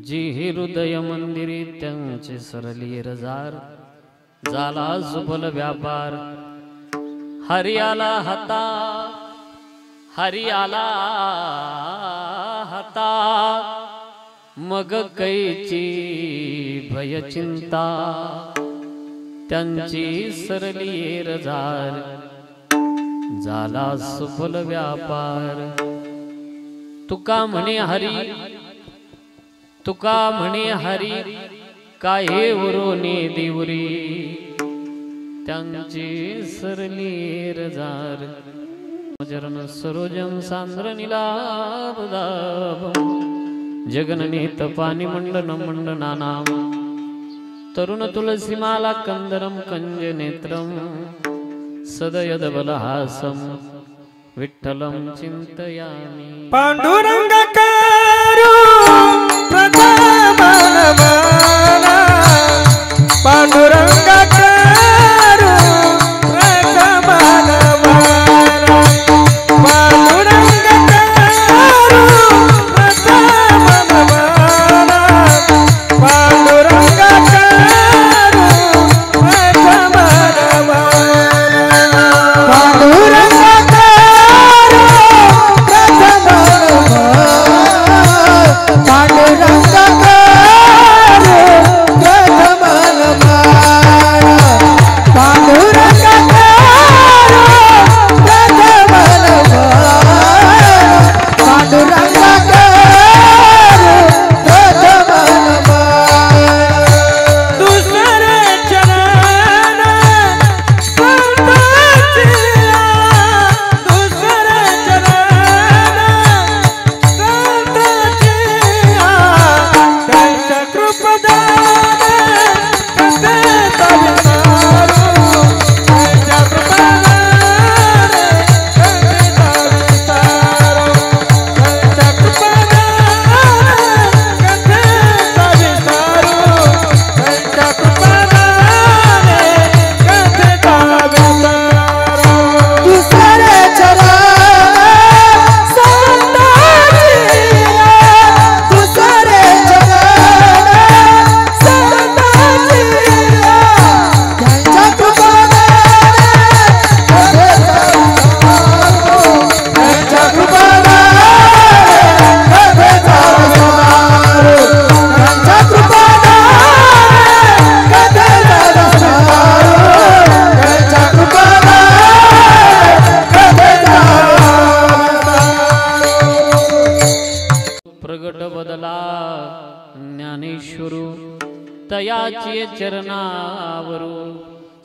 जी हृदय मंदिरी त्यांचे सरली रजार झाला सुफल व्यापार हरी आला हता मग कैची भय चिंता त्यांची सरली रजार झाला सुफल व्यापार तुका म्हणे हरी काहे वरोने देवरी त्यांची सरली रजार चरण सरोजम सांद्र निलाभदाभम जगननेत पाणी मंडन मंडनानाम तरुण तुलसीमाला कंदरम कंज नेत्रम सदयद बलहासम विठ्ठलम चिंतयामि पांडुरंगाकारू प्रथमनमाना पांडुरंगाकारू प्रथमनमाना पांडुरंगाकारू प्रथमनमाना पांडुरंगाकारू प्रथमनमाना तयाचे चरणावरू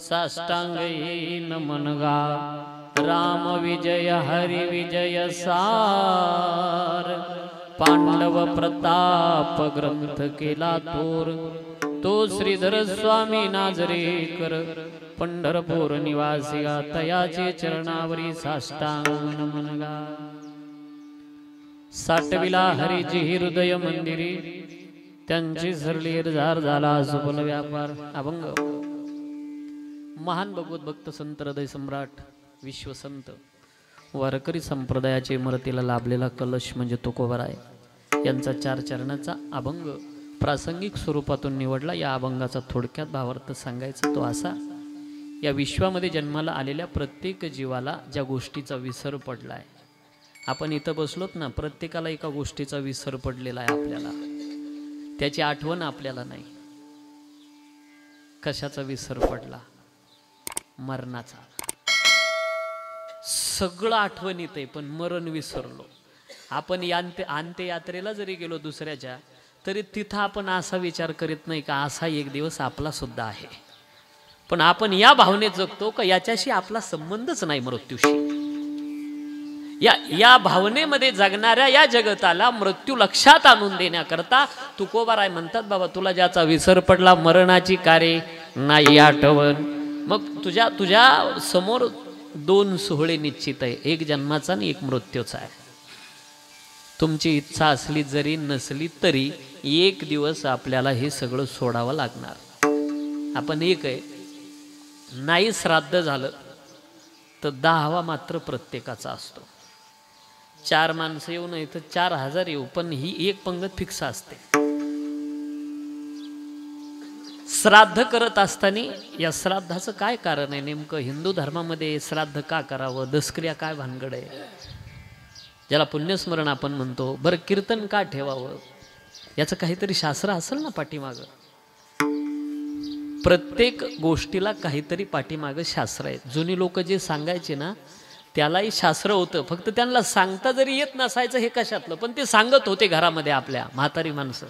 साष्टांगी नमनगा राम विजय हरि विजय सार पांडव प्रताप ग्रंथ केला थोर तो श्रीधर स्वामी नाजरेकर पंढरपूर निवासिया तयाचे चरणावरी साष्टांग नमनगा साठविला हरिजी हृदय मंदिरी त्यांची सरली रजार झाला सुफल व्यापार अभंग महान भगवत भक्त संत हृदय सम्राट विश्वसंत वारकरी संप्रदायाचे इमरतीला लाभलेला कलश म्हणजे तुकोबराय यांचा 4 चरणाचा अभंग प्रासंगिक स्वरूपातून निवडला। या अभंगाचा थोडक्यात भावार्थ सांगायचा तो असा, या विश्वामध्ये जन्माला आलेल्या प्रत्येक जीवाला ज्या गोष्टीचा विसर पडला आहे, आपण इथं बसलोत ना, प्रत्येकाला एका गोष्टीचा विसर पडलेला आहे, आपल्याला त्याची आठवण आपल्याला नाही। कशाचा विसर पडला? मरणाचा। सगळं आठवणीत आहे पण मरण विसरलो आपण। अंत्ययात्रेला जरी गेलो दुसऱ्याच्या, तरी तिथं आपण असा विचार करीत नाही का असा एक दिवस आपला सुद्धा आहे, पण आपण या भावनेत जगतो का याच्याशी आपला संबंधच नाही मृत्यूशी। या भावनेमध्ये जगणाऱ्या या जगताला मृत्यू लक्षात आणून देण्याकरता तुकोबाराय म्हणतात, बाबा तुला ज्याचा विसर पडला, मरणाची कार्य नाही आठवण, मग तुझ्या समोर 2 सोहळे निश्चित आहे, एक जन्माचा आणि एक मृत्यूचा आहे। तुमची इच्छा असली जरी नसली तरी एक दिवस आपल्याला हे सगळं सोडावं लागणार। आपण एक आहे, नाही श्राद्ध झालं तर 10वा मात्र प्रत्येकाचा असतो। 4 माणसं येऊ नाही तर 4000 येऊ, पण ही एक पंगत फिक्स असते. श्राद्ध करत असताना या श्राद्धाचं काय कारण आहे नेमकं? हिंदू धर्मामध्ये श्राद्ध का करावं? दसक्रिया काय भानगड आहे? ज्याला पुण्यस्मरण आपण म्हणतो. बरं, कीर्तन का ठेवावं? याचं काहीतरी शास्त्र असेल ना पाठीमागं. प्रत्येक गोष्टीला काहीतरी पाठीमागं शास्त्र आहे. जुनी लोक जे सांगायचे ना त्यालाही शास्त्र होतं, फक्त त्यांना सांगता जरी येत नसायचं हे कशातलं, पण ते सांगत होते घरामध्ये आपल्या म्हातारी माणसं,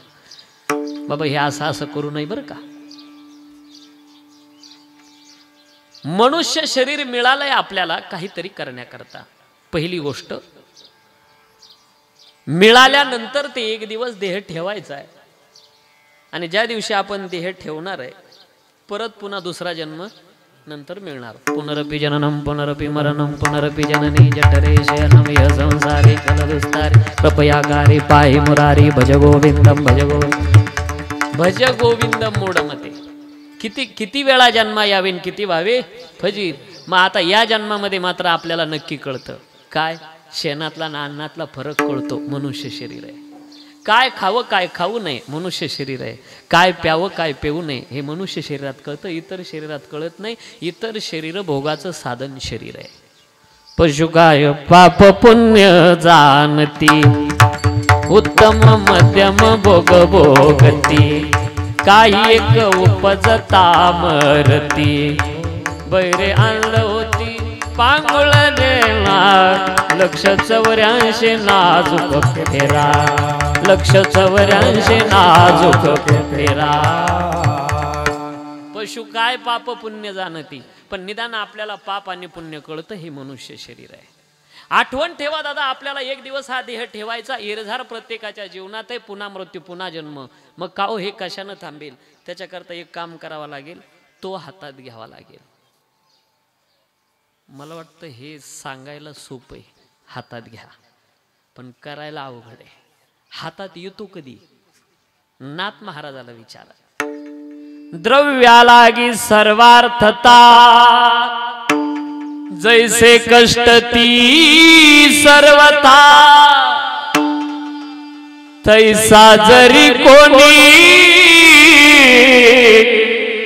बाबा हे असं असं करू नये बरं का. मनुष्य शरीर मिळालंय आपल्याला काहीतरी करण्याकरता. पहिली गोष्ट, मिळाल्यानंतर ते एक दिवस देह ठेवायचा आहे, आणि ज्या दिवशी आपण देह ठेवणार आहे परत पुन्हा दुसरा जन्म नंतर मिळणार. पुनरपि जननम पुनरपि मरणम पुनरपि जननी जठरे शयनम य संसारी कलदुस्तारी कृपयाकारी पाहि मुरारी भज गोविंदम भज गोविंद भज गोविंदम मूढमते. किती किती वेळा जन्मा यावे किती व्हावे फजित. मग आता या जन्मामध्ये मात्र आपल्याला नक्की कळतं काय? शेणातला ना अन्नातला फरक कळतो. मनुष्य शरीर आहे. काय खावं काय खाऊ नये मनुष्य शरीर आहे. काय प्यावं काय पेऊ नये हे मनुष्य शरीरात कळतं, इतर शरीरात कळत नाही. इतर शरीर भोगाचं साधन शरीर आहे. पशु काय पाप पुण्य जाणती उत्तम मध्यम भोग भोगती. काही एक उपजता मरती बैरे आणलं होती पांगुळ देला. लक्ष 84 नाजूक फेरा लक्ष 84 नाजूक फेरा. पशु काय पाप पुण्य जाणती, पण निदान आपल्याला पाप आणि पुण्य कळतं हे मनुष्य शरीर आहे. आठवण ठेवा दादा, आपल्याला एक दिवस हा देह ठेवायचा. इरझार प्रत्येकाच्या जीवनात आहे. पुन्हा मृत्यू पुन्हा जन्म. मग का हो हे कशानं थांबेल? त्याच्याकरता एक काम करावं लागेल, तो हातात घ्यावा लागेल. मला वाटतं हे सांगायला सोपं आहे, हातात घ्या, पण करायला अवघड आहे. हातात येतो कधी? नाथ महाराजाला विचारा. द्रव्यालागी सर्वार्थता जैसे कष्ट ती सर्वता. तैसा जरी कोणी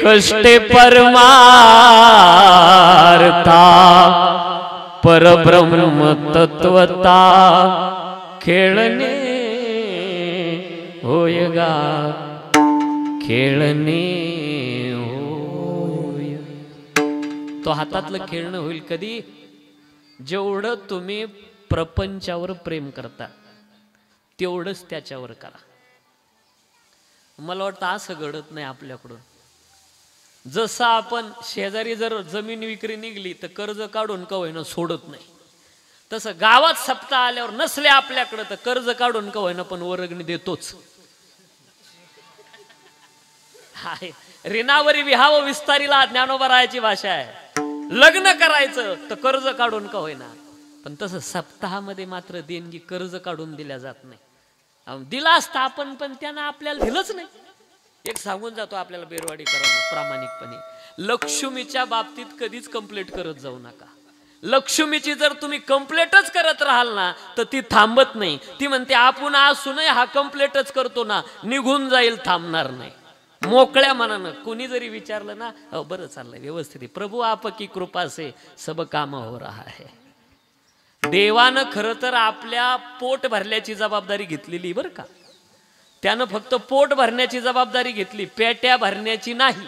कष्टे परमार्था. परब्रह्म तत्वता खेळणे होय गा खेळणे होय. तो हातातलं खेळणं होईल कधी? जेवढं तुम्ही प्रपंचावर प्रेम करता तेवढंच त्याच्यावर करा. मला वाटतं असं घडत नाही आपल्याकडून. जसं आपण शेजारी जर जमीन विक्री निघली तर कर्ज काढून का होईना सोडत नाही, तसं गावात सप्ताह आल्यावर नसले आपल्याकडे तर कर्ज काढून का होईना पण वर्गणी देतोच. ऋणावरी विहाव विस्तारीला ज्ञानोबा रायाची भाषा आहे. लग्न करायचं तर कर्ज काढून का होईना, पण तसं सप्ताहामध्ये मात्र देणगी कर्ज काढून दिल्या जात नाही. दिला असता आपण, पण त्यानं आपल्याला दिलंच नाही. एक सांगून जातो आपल्याला बेरवाडीकरांना प्रामाणिकपणे, लक्ष्मीच्या बाबतीत कधीच कंप्लेंट करत जाऊ नका. लक्ष्मीची जर तुम्ही कंप्लेंटच करत राहाल ना तर ती थांबत नाही. ती म्हणते आपण असूनही हा कंप्लेंटच करतो ना, निघून जाईल, थांबणार नाही. मोकळ्या मनानं कोणी जरी विचारलं ना, बरं चाललंय व्यवस्थित, प्रभू आपकी कृपा से सब काम हो रहा है. देवानं खरं तर आपल्या पोट भरल्याची जबाबदारी घेतलेली बरं का. त्यानं फक्त पोट भरण्याची जबाबदारी घेतली, पेट्या भरण्याची नाही.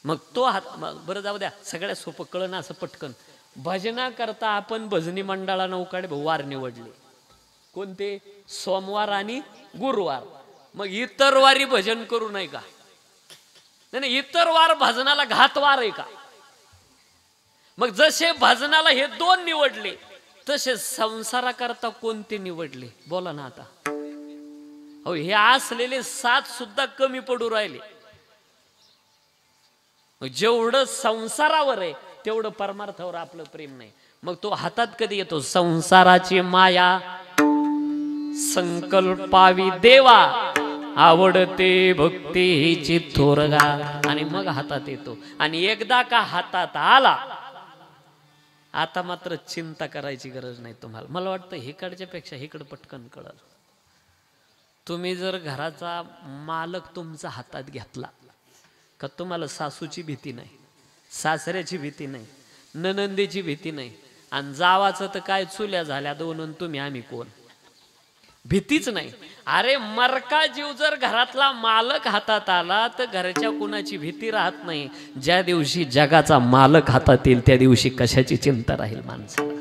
मग तो हात बरं जाऊ द्या, सगळ्यात सोपं कळणं असं पटकन. भजना करता आपण भजनी मंडळानं उकाडे वार निवडले. कोणते? सोमवार आणि गुरुवार. मग इतर वारी भजन करू नये का? नाही, इतर वार भजनाला घातवार आहे का? मग जसे भजनाला हे 2 निवडले तसे संसाराकरता कोणते निवडले? बोला ना आता. अहो हे असलेले 7 सुद्धा कमी पडू राहिले. जेवढं संसारावर आहे तेवढं परमार्थावर आपलं प्रेम नाही. मग तो हातात कधी येतो? संसाराची माया संकल्पावी देवा आवडते भक्तीची थोरगा, आणि मग हातात येतो. आणि एकदा का हातात आला आता मात्र चिंता करायची गरज नाही तुम्हाला. मला वाटतं हिकडच्या पेक्षा हिकड पटकन कळल. तुम्ही जर घराचा मालक तुमचा हातात घेतला का तुम्हाला सासूची भीती नाही, सासऱ्याची भीती नाही, ननंदीची भीती नाही, आणि जावाचं तर काय चुल्या झाल्या दोन, तुम्ही आम्ही कोण, भीतीच नाही. अरे मरका जीव जर घरातला मालक हातात आला तर घराच्या कुणाची भीती राहत नाही. ज्या दिवशी जगाचा मालक हातात येईल त्या दिवशी कशाची चिंता राहील माणसाला.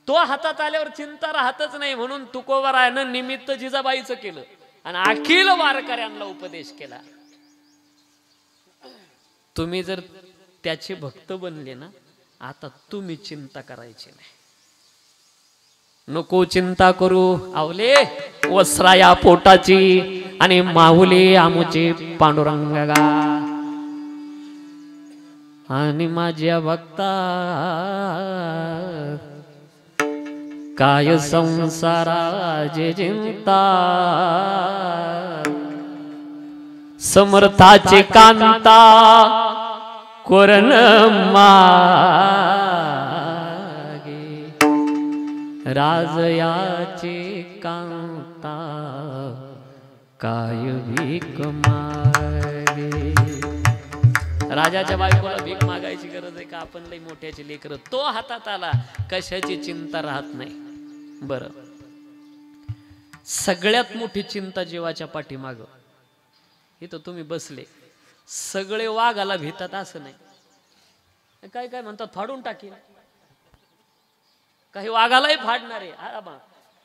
तो हातात आल्यावर चिंता राहतच नाही. म्हणून तुकोबरायानं निमित्त जिजाबाईचं केलं आणि अखिल वारकऱ्यांना उपदेश केला. तुम्ही जर त्याचे भक्त बनले ना, आता तुम्ही चिंता करायची नाही. नको चिंता करू आवले वस्राया पोटाची आणि माहुली आमुची पांडुरंगा आणि माझ्या भक्ता काय संसाराची चिंता समर्थाचे कांता कोरण राजयाचे कांता काय भीक मागे. राजाच्या बायकोला भीक मागायची गरज आहे का? आपण लई मोठ्याची लेकर. तो हातात आला कशाची चिंता राहत नाही. बर, सगळ्यात मोठी चिंता जीवाच्या पाठीमाग इथं तुम्ही बसले. सगळे वाघाला भीतात असं नाही. काय काय म्हणतात फाडून टाकील, काही वाघालाही फाडणारे.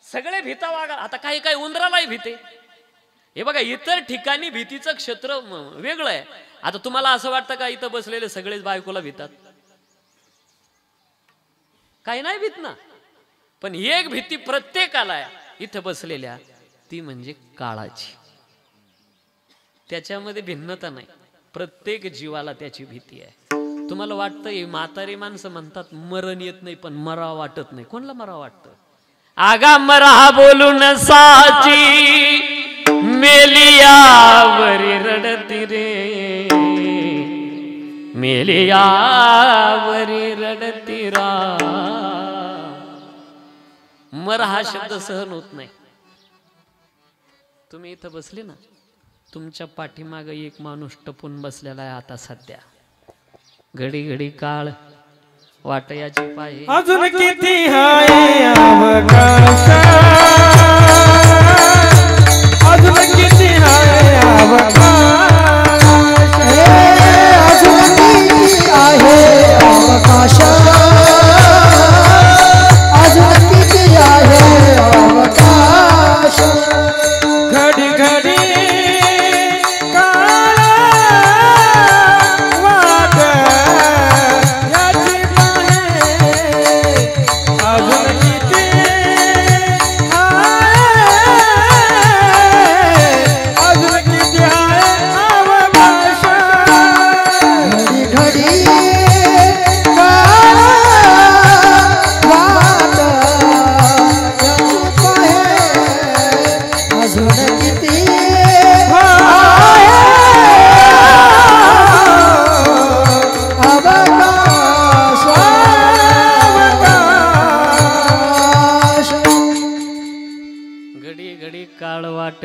सगळे भीता वाघा. आता काही काही उंदरालाही भीते. हे बघा, इतर ठिकाणी भीतीचं क्षेत्र वेगळं आहे. आता तुम्हाला असं वाटतं का इथं बसलेले सगळेच बायकोला भीतात? काही नाही भीत ना. पण एक भीती प्रत्येकाला आहे इथं बसलेल्या, ती म्हणजे काळाची. त्याच्यामध्ये भिन्नता नाही. प्रत्येक जीवाला त्याची भीती आहे. तुम्हाला वाटतं म्हातारी माणसं म्हणतात मरण येत नाही, पण मरा वाटत नाही. कोणला मरा वाटतं? आगा मरा बोलून साची मेलियावरी रडती रे, मेलियावरी रडती रा. मर हा शब्द सहन होत नाही. तुम्ही इथं बसले ना, तुमच्या पाठीमाग एक माणूस टपून बसलेला आहे आता सध्या. घडी घडी काळ वाटयाची पाय अजून किती हाय अवकाश, अजून किती हाय अवकाश, अजून किती आहे अवकाश, अजून किती आहे अवकाश. घडी घडी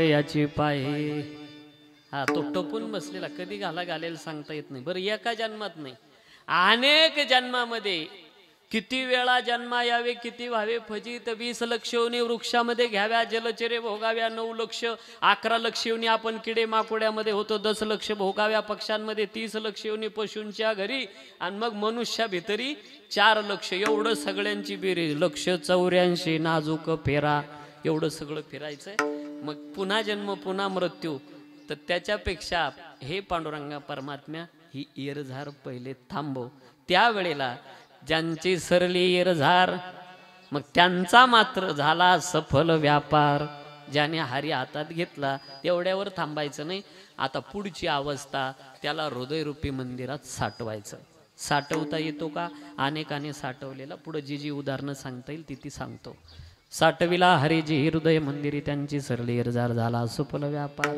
याची पाय. हा, तो टपून बसलेला कधी घालेल सांगता येत नाही. बरं, एका जन्मात नाही, अनेक जन्मामध्ये किती वेळा जन्मा यावे, किती व्हावे फजित. 20 लक्ष योनी वृक्षामध्ये घ्याव्या, जलचरे भोगाव्या 9 लक्ष, 11 लक्ष योनी आपण किडे माकोड्यामध्ये होतो, 10 लक्ष भोगाव्या पक्ष्यांमध्ये, 30 लक्ष योनी पशूंच्या घरी, आणि मग मनुष्या भितरी 4 लक्ष. एवढं सगळ्यांची बेरीज लक्ष 84 नाजूक फेरा, एवढं सगळं फिरायचंय. मग पुन्हा जन्म पुन्हा मृत्यू. तर त्याच्यापेक्षा हे पांडुरंगा परमात्म्या ही येरझार पहिले थांबव. त्यावेळेला ज्यांची सरली येरझार, मग त्यांचा मात्र झाला सफल व्यापार. ज्याने हरी हातात घेतला एवढ्यावर थांबायचं नाही. आता पुढची अवस्था त्याला हृदयरूपी मंदिरात साठवायचं. साठवता येतो का? अनेकाने साठवलेला. पुढे जी जी उदाहरणं सांगता येईल ती सांगतो. साठविला हरिजी हृदय मंदिरी, त्यांची सरली येरझार झाला सफल व्यापार.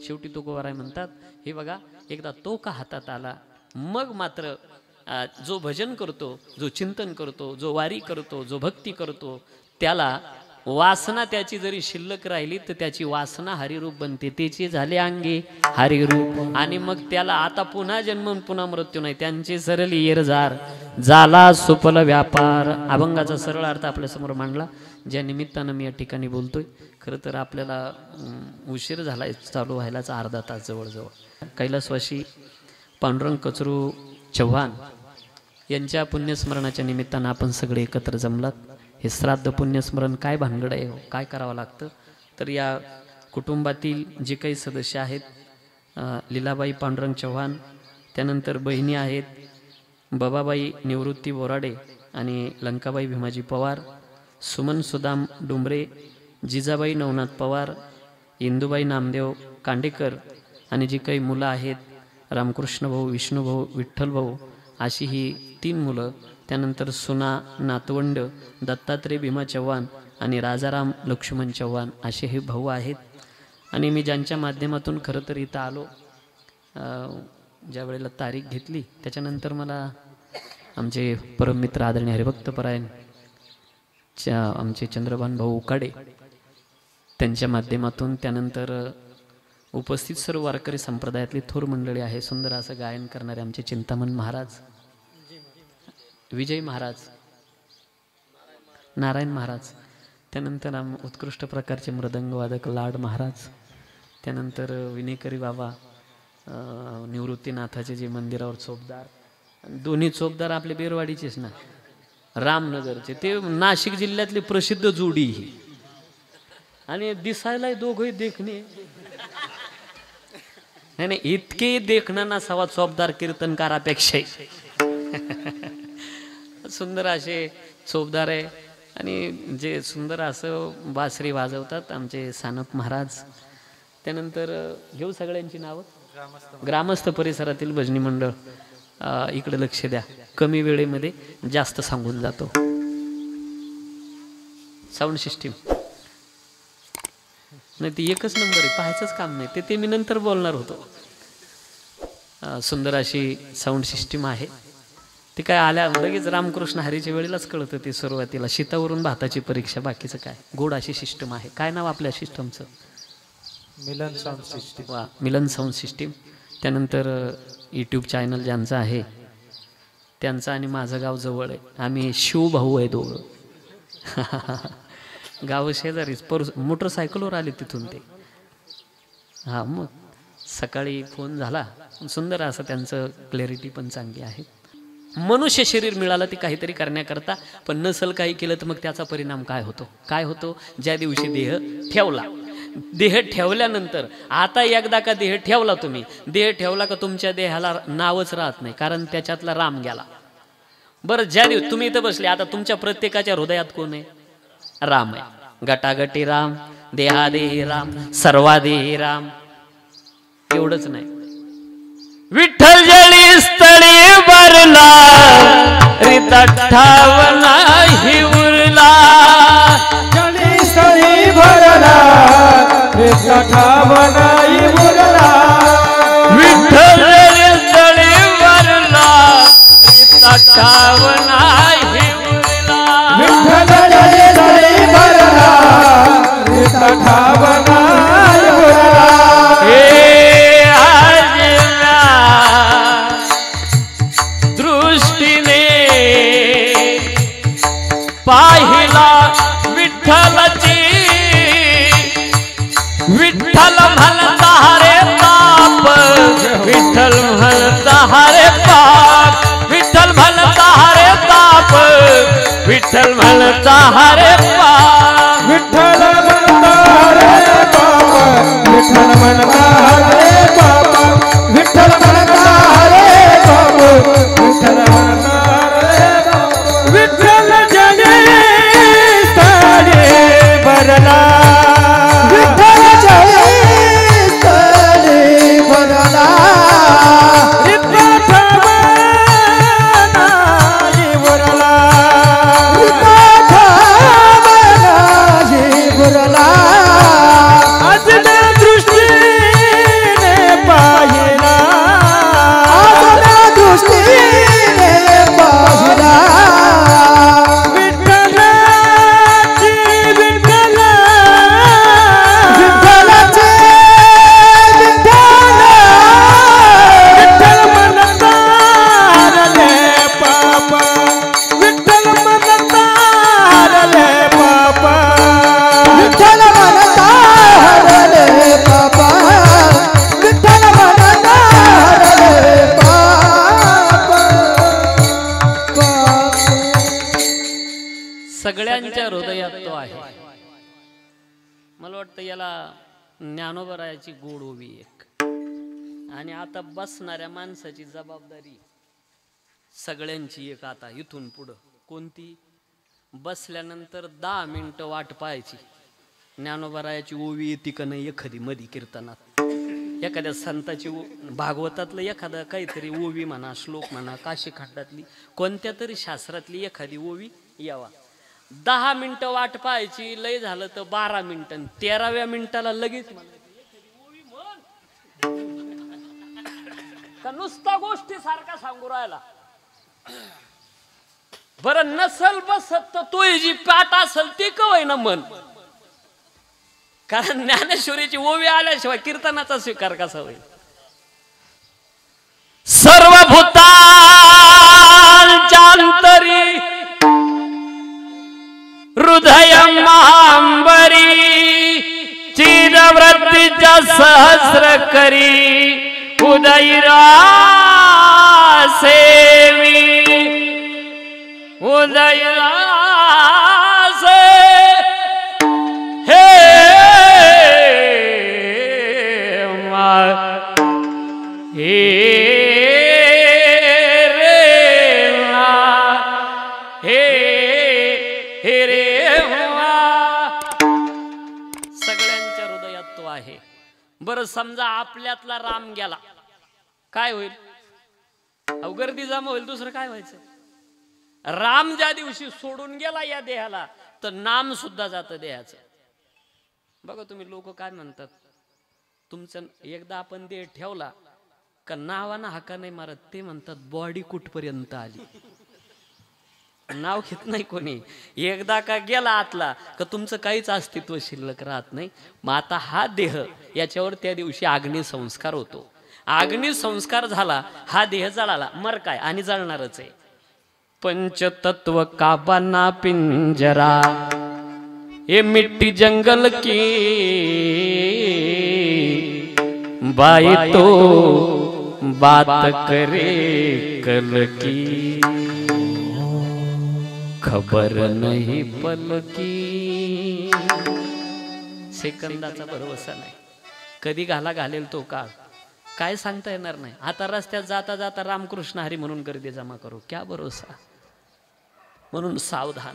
शेवटी तुकोबाराय म्हणतात, हे बघा, एकदा तो का हातात आला मग मात्र जो भजन करतो, जो चिंतन करतो, जो वारी करतो, जो भक्ती करतो, त्याला वासना त्याची जरी शिल्लक राहिली तर त्याची वासना हरिरूप बनते, त्याची झाले अंगे हरिरूप, आणि मग त्याला आता पुन्हा जन्म पुन्हा मृत्यू नाही, त्यांचे सरळ येरजार झाला सुफल व्यापार. अभंगाचा सरळ अर्थ आपल्यासमोर मांडला, ज्या निमित्तानं मी या ठिकाणी बोलतोय. खरं तर आपल्याला उशीर झाला, चालू व्हायलाच अर्धा तास जवळजवळ. कैलासवासी पांडुरंग कचरू चव्हाण यांच्या पुण्यस्मरणाच्या निमित्तानं आपण सगळे एकत्र जमलात. हे श्राद्ध पुण्यस्मरण काय भानगड आहे, काय करावं लागतं? तर या कुटुंबातील जे काही सदस्य आहेत, लीलाबाई पांडुरंग चव्हाण, त्यानंतर बहिणी आहेत बबाबाई निवृत्ती बोराडे आणि लंकाबाई भीमाजी पवार, सुमन सुदाम डुंबरे, जिजाबाई नवनाथ पवार, इंदुबाई नामदेव कांडेकर, आणि जी काही मुलं आहेत रामकृष्ण भाऊ, विष्णुभाऊ, विठ्ठल भाऊ, अशी ही 3 मुलं. त्यानंतर सुना नातवंड दत्तात्रय भीमा चव्हाण आणि राजाराम लक्ष्मण चव्हाण असे हे भाऊ आहेत. आणि मी ज्यांच्या माध्यमातून खरं तर इथं आलो, ज्या वेळेला तारीख घेतली त्याच्यानंतर मला आमचे परममित्र आदरणीय हरिभक्तपरायण आमचे चंद्रभान भाऊ उकाडे त्यांच्या माध्यमातून, त्यानंतर उपस्थित सर्व वारकरी संप्रदायातली थोर मंडळी आहे, सुंदर असं गायन करणारे आमचे चिंतामण महाराज, विजय महाराज, नारायण महाराज, त्यानंतर उत्कृष्ट प्रकारचे मृदंगवादक लाड महाराज, त्यानंतर विनेकरी बाबा, निवृत्तीनाथाचे जे मंदिरावर चोपदार, दोन्ही चोपदार आपले बेरवाडीचेच ना, रामनगरचे, ते नाशिक जिल्ह्यातली प्रसिद्ध जोडी ही, आणि दिसायला दोघंही देखणे नाही, इतके देखणं नसावा चोपदार कीर्तनकारापेक्षा. सुंदर असे चोपदार आहे, आणि जे सुंदर असं बासरी वाजवतात आमचे सानप महाराज. त्यानंतर घेऊ सगळ्यांची नावं. ग्रामस्थ परिसरातील भजनी मंडळ, इकडे लक्ष द्या, कमी वेळेमध्ये जास्त सांगून जातो. साऊंड सिस्टीम नाही, ती एकच नंबर आहे, पाहायचंच काम नाही, ते मी नंतर बोलणार होतो. सुंदर अशी साऊंड सिस्टीम आहे. ते काय आल्या लगेच रामकृष्ण हरीच्या वेळेलाच कळतं, ते सुरुवातीला शीतावरून भाताची परीक्षा, बाकीचं काय, गोड अशी सिस्टम आहे. काय नाव आपल्या सिस्टमचं? मिलन साऊंड सिस्टीम. वा, मिलन साऊंड सिस्टीम. त्यानंतर यूट्यूब चॅनल ज्यांचं आहे त्यांचं आणि माझं गाव जवळ आहे, आम्ही शिवभाऊ आहे दोघं. गाव शेजारीच, मोटरसायकलवर आले तिथून ते. हां, मग सकाळी फोन झाला, सुंदर असं त्यांचं क्लॅरिटी पण चांगली आहे. मनुष्य शरीर मिळालं ते काहीतरी करण्याकरता, पण नसल काही केलं तर मग त्याचा परिणाम काय होतो? काय होतो? ज्या दिवशी देह ठेवला, देह ठेवल्यानंतर, आता एकदा का देह ठेवला तुम्ही, देह ठेवला का तुमच्या देहाला नावच राहत नाही, कारण त्याच्यातला राम गेला. बरं, ज्या दिवशी तुम्ही इथं बसले, आता तुमच्या प्रत्येकाच्या हृदयात कोण आहे? राम आहे. गटागटी राम, देहादेही राम, सर्वादेही राम. एवढंच नाही, विठ्ठल जळी स्थळी भरला, रिता ठावला हि उरला, जळी स्थळी भरला, रिता ठावला हि उरला, विठ्ठल जळी स्थळी भरला, रिता ठावला हि उरला, विठ्ठल जळी स्थळी भरला, रिता ठावला हि उरला. पाहिला विठ्ठलाची, विठ्ठल म्हणता हरे पाप, विठ्ठल म्हणता हरे पाप, विठ्ठल म्हणता हरे पाप, विठ्ठल म्हणता हरे पाप, विठ्ठल म्हणता हरे पाप, विठ्ठल म्हणता हरे पाप, विठ्ठल म्हणता हरे पाप, विठ्ठल म्हणता हरे पाप, विठ्ठल जळी स्थळी भरला, विठ्ठल जळी स्थळी भरला, रिता ठावला हि उरला, रिता ठावला सगळ्यांच्या हृदयात तो आहे. मला वाटतं याला ज्ञानोबरायाची गोड ओवी एक. आणि आता बसणाऱ्या माणसाची जबाबदारी सगळ्यांची एक. आता इथून पुढं कोणती? बसल्यानंतर 10 मिनिटं वाट पाहायची ज्ञानोबरायाची ओवी येते का नाही एखादी मधी कीर्तनात, एखाद्या संताची भागवतातलं एखादा काहीतरी ओवी म्हणा, श्लोक म्हणा, काशीखंडातली कोणत्या तरी शास्त्रातली एखादी ओवी यावा. 10 मिनिटं वाट पाहायची, लय झालं तर 12 मिनिटं, 13व्या मिनिटाला लगेच का नुसता गोष्टी सारखा सांगू राहिला. बरं नसल बसत तर तो जी पाठ असल ती कवय ना मन. कारण ज्ञानेश्वरीची ओवी आल्याशिवाय कीर्तनाचा स्वीकार कसा होईल. सर्वभूतांच्या अंतरी हृदय महांबरी चिरवृत्तीच्या सहस्र करी उदयरासेवी उदयरासे हे हे रे हे हे रे. सगळ्यांच्या हृदयात तो आहे. बरं समजा आपल्यातला राम गेला, काय होईल? गर्दी जमा होईल. दुसरं काय व्हायचं? राम ज्या दिवशी सोडून गेला या देहाला तर नाम सुद्धा जातं देहाचं. बघा तुम्ही लोक काय म्हणतात, तुमचं एकदा आपण देह ठेवला का नावाना हाका नाही मारत, ते म्हणतात बॉडी कुठपर्यंत आली. नाव घेत नाही कोणी. एकदा का गेला आतला का तुमचं काहीच अस्तित्व शिल्लक राहत नाही. मग आता हा देह याच्यावर त्या दिवशी अग्निसंस्कार होतो. अग्निसंस्कार झाला, हा देह जळाला, मर काय आणि जळणारच आहे. पंचतत्व का बना पिंजरा ये मिट्टी जंगल की बाई तो बात करे कल की खबर नाही पल की. सेकंदाचा भरोसा नाही, कधी घालेल तो काळ काय सांगता येणार नाही. आता रस्त्यात जाता जाता रामकृष्ण हरी म्हणून गर्दी जमा करू, क्या भरोसा. म्हणून सावधान.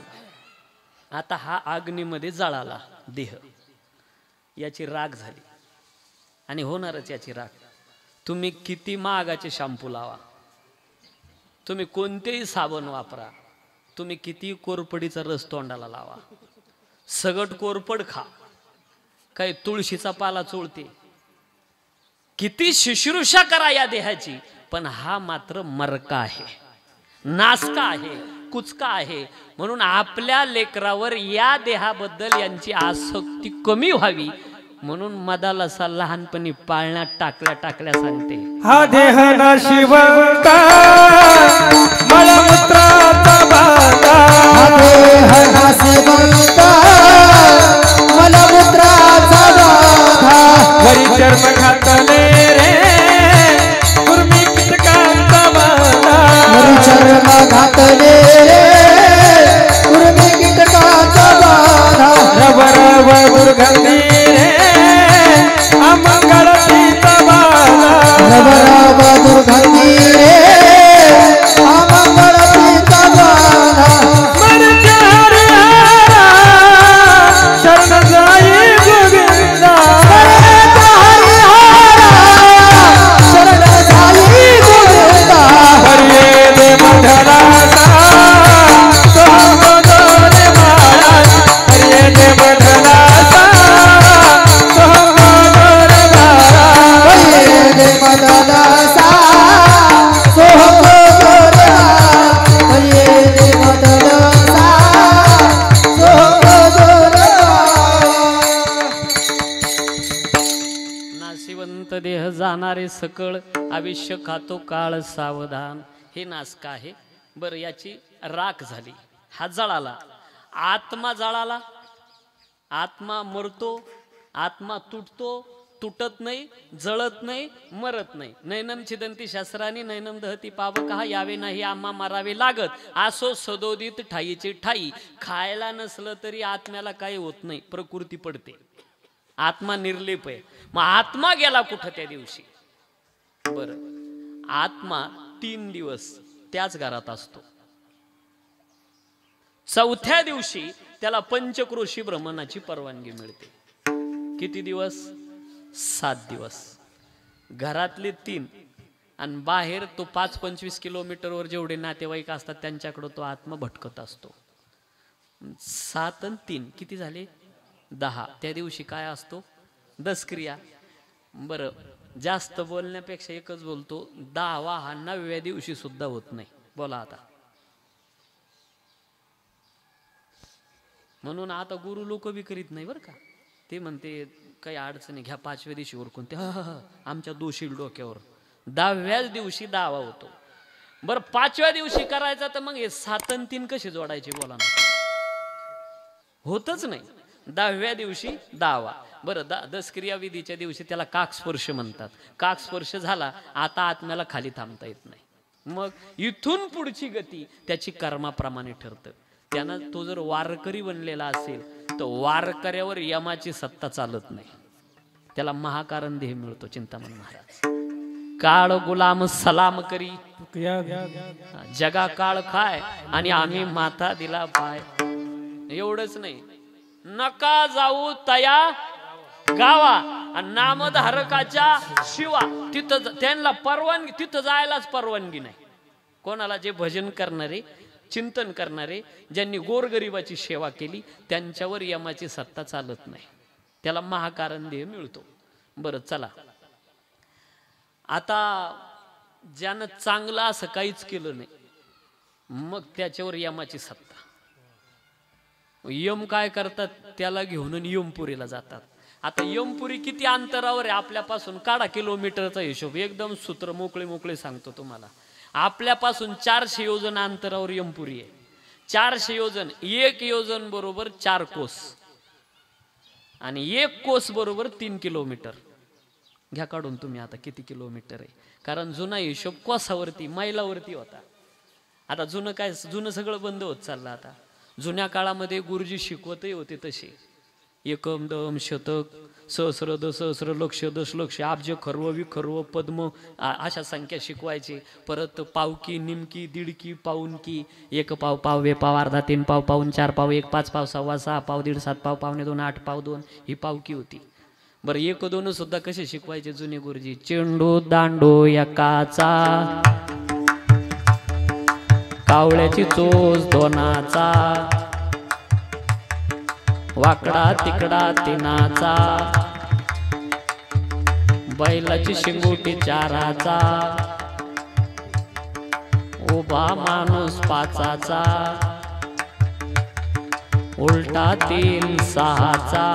आता हा अग्नीमध्ये जळाला देह, याची राख झाली आणि होणारच याची राख. तुम्ही किती महागाचे शॅम्पू लावा, तुम्ही कोणतेही साबण वापरा, तुम्ही किती कोरपडीचा रस तोंडाला लावा, सगट कोरपड खा, काही तुळशीचा पाला चोळते, किती शुश्रूषा करा या देहाची, पण हा मात्र मरका आहे, नासका आहे, कुचका आहे. म्हणून आपल्या लेकरावर या देहाबद्दल यांची आसक्ती कमी व्हावी म्हणून मदाला असा लहानपणी पाळण्यात टाकल्या सांगते. हा देह नाशिवंता मलमूत्राचा बाधा, हा देह नाशिवंता मलमूत्राचा बाधा, वरी चर्म घातले रे कुर्मी कीटकांचा बाधा, वरी चर्म घातले रे कुर्मी कीटकांचा बाधा, रव रव दुर्गंधी रे अमंगळ तीचा बाधा, रव रव दुर्गंधी रे अमंगळ तीचा बाधा, मरच्या हरिहरा शरण जाई गोविंदा, मरच्या हरिहरा शरण जाई गोविंदा, हरिये दे मधरासा सोहमदो रे महाराज, हरिये दे मधरासा सोहमदो रे महाराज, हरिये दे मधरासा सोहमदो रे महाराज, हरिये दे मधरासा सोहमदो रे महाराज. नाशिवंत देह जाणारे सकळ आयुष्य खातो काळ सावधान. हे नासका आहे. बरं याची राख झाली, हा जळाला, आत्मा जळाला, आत्मा मरतो, आत्मा तुटतो, तुटत नाही, जळत नाही, मरत नाही. नैनम छिदंती शास्त्रानी नैनम दहती पावकहा, यावे नाही आम्हा मारावे लागत. असो सदोदित ठाईची ठाई. खायला नसलं तरी आत्म्याला काही होत नाही, प्रकृती पडते. आत्मा निर्लेप आहे. मग आत्मा गेला कुठं त्या दिवशी? बरं, आत्मा 3 दिवस त्याच घरात असतो. चौथ्या दिवशी त्याला पंचक्रोशी भ्रमणाची परवानगी मिळते. किती दिवस? 7 दिवस. घरातले 3 आणि बाहेर तो 5-25 किलोमीटरवर जेवढे नातेवाईक असतात त्यांच्याकडे तो आत्मा भटकत असतो. 7 आणि 3 किती झाले? 10. त्या दिवशी काय असतो? दसक्रिया. बरं, जास्त बोलण्यापेक्षा एकच बोलतो. 10वा हा 9व्या दिवशी सुद्धा होत नाही. बोला आता. म्हणून आता गुरु लोक बी करीत नाही बरं का. ते म्हणते काही अडचणी घ्या 5व्या दिवशी उरकून. ते आमच्या दोषी डोक्यावर. 10व्याच दिवशी 10वा होतो. बरं, 5व्या दिवशी करायचा तर मग हे 7 आणि 3 कसे जोडायचे? बोला ना. होतच नाही. 10व्या दिवशी 10वा. बरं, दसक्रिया विधीच्या दिवशी त्याला काकस्पर्श म्हणतात. काकस्पर्श झाला, आता आत्म्याला खाली थांबता येत नाही. मग इथून पुढची गती त्याची कर्माप्रमाणे ठरतं. त्यानं तो जर वारकरी बनलेला असेल तर वारकऱ्यावर यमाची सत्ता चालत नाही. त्याला महाकारण देह मिळतो. चिंतामण महाराज. काळ गुलाम सलाम करी, जगा काळ खाय आणि आम्ही माथा दिला पाय. एवढंच नाही, नका जाऊ तया गावा आणि नामधारकाच्या शिवा. तिथं त्यांना परवानगी, तिथं जायलाच परवानगी नाही. कोणाला? जे भजन करणारे, चिंतन करणारे, ज्यांनी गोरगरिबाची सेवा केली, त्यांच्यावर यमाची सत्ता चालत नाही. त्याला महाकारण देह मिळतो. बरं, चला आता ज्यानं चांगलं असं काहीच केलं नाही, मग त्याच्यावर यमाची सत्ता. यम काय करतात? त्याला घेऊन यमपुरीला जातात. आता यमपुरी किती अंतरावर आहे आपल्यापासून? काढा किलोमीटरचा हिशोब. एकदम सूत्र मोकळे मोकळे सांगतो तुम्हाला. आपल्यापासून 400 योजन अंतरावर यमपुरी आहे. 400 योजन. 1 योजन बरोबर 4 कोस आणि 1 कोस बरोबर 3 किलोमीटर. घ्या काढून तुम्ही आता किती किलोमीटर आहे. कारण जुना हिशोब कोसावरती, मैलावरती होता. आता जुनं काय, जुनं सगळं बंद होत चाललं. आता जुन्या काळामध्ये गुरुजी शिकवतही होते तसे. एकम दम शतक सहस्र दसहस्र लक्ष दशलक्ष अब्ज खर्व विखर्व पद्म अशा संख्या शिकवायचे. परत पावकी, निमकी, दीडकी, पाऊनकी, 1 पाव, पाव, वे पाव, अर्धा, 3 पाव, पाऊन, 4 पाव, 1 5 पाव, 6 6 पाव, 1.5 7 पाव, पावणे 2 8 पाव 2 ही पावकी होती. बरं, 1 2 सुद्धा कसे शिकवायचे जुने गुरुजी? चेंडू दांडू एकाचा, कावळ्याची चोच 2चा, वाकडा तिकडा 3चा, बैलाची शिंगोटी 4चा, उभा माणूस 5चा, उलटा 3 6चा,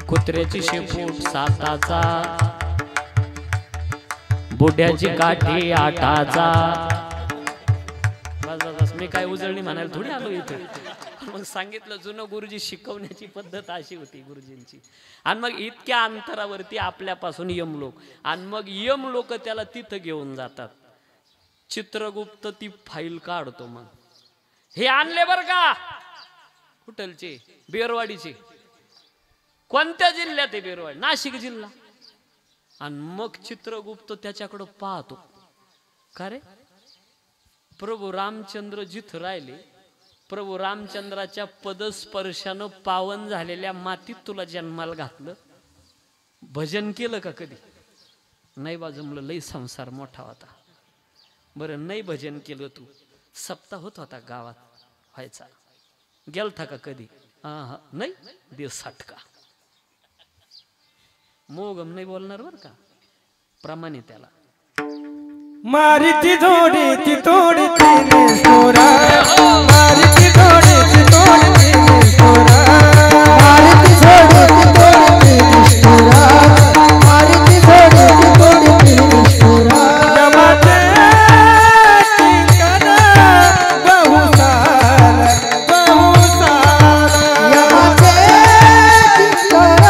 कुत्र्याची शेपूट 7चा, बुड्याची काठी 8चा. बस मी काय उजळणी म्हणायला थोडी आलो इथे. मग सांगितलं जुनं गुरुजी शिकवण्याची पद्धत अशी होती गुरुजींची. आणि मग इतक्या अंतरावरती आपल्यापासून यमलोक. आणि मग यमलोक त्याला तिथं घेऊन जातात. चित्रगुप्त ती फाईल काढतो. मग हे आणले बर का, कुठलचे? बेरवाडीचे. कोणत्या जिल्ह्यात आहे बेरवाडी? नाशिक जिल्हा. आणि मग चित्रगुप्त त्याच्याकडं पाहतो. का रे? प्रभू रामचंद्र जिथं राहिले, प्रभू रामचंद्राच्या पदस्पर्शानं पावन झालेल्या मातीत तुला जन्माला घातलं. भजन केलं का कधी? नाही बा, जमलं. लई संसार मोठा होता. बरं, नाही भजन केलं तू. सप्ताह होत होता गावात व्हायचा. गेलता का कधी? नाही. दिवस साठका मोगम नाही बोलणार बर का, प्रमाणे त्याला. मारी ती थोडी ती थोडी ती सोरा, मारी ती थोडी ती थोडी ती सोरा, मारी ती थोडी ती थोडी ती सोरा, मारी ती थोडी ती थोडी ती सोरा. जमाते ठिकाण बहुसार बहुसार, यमाचे ठिकाण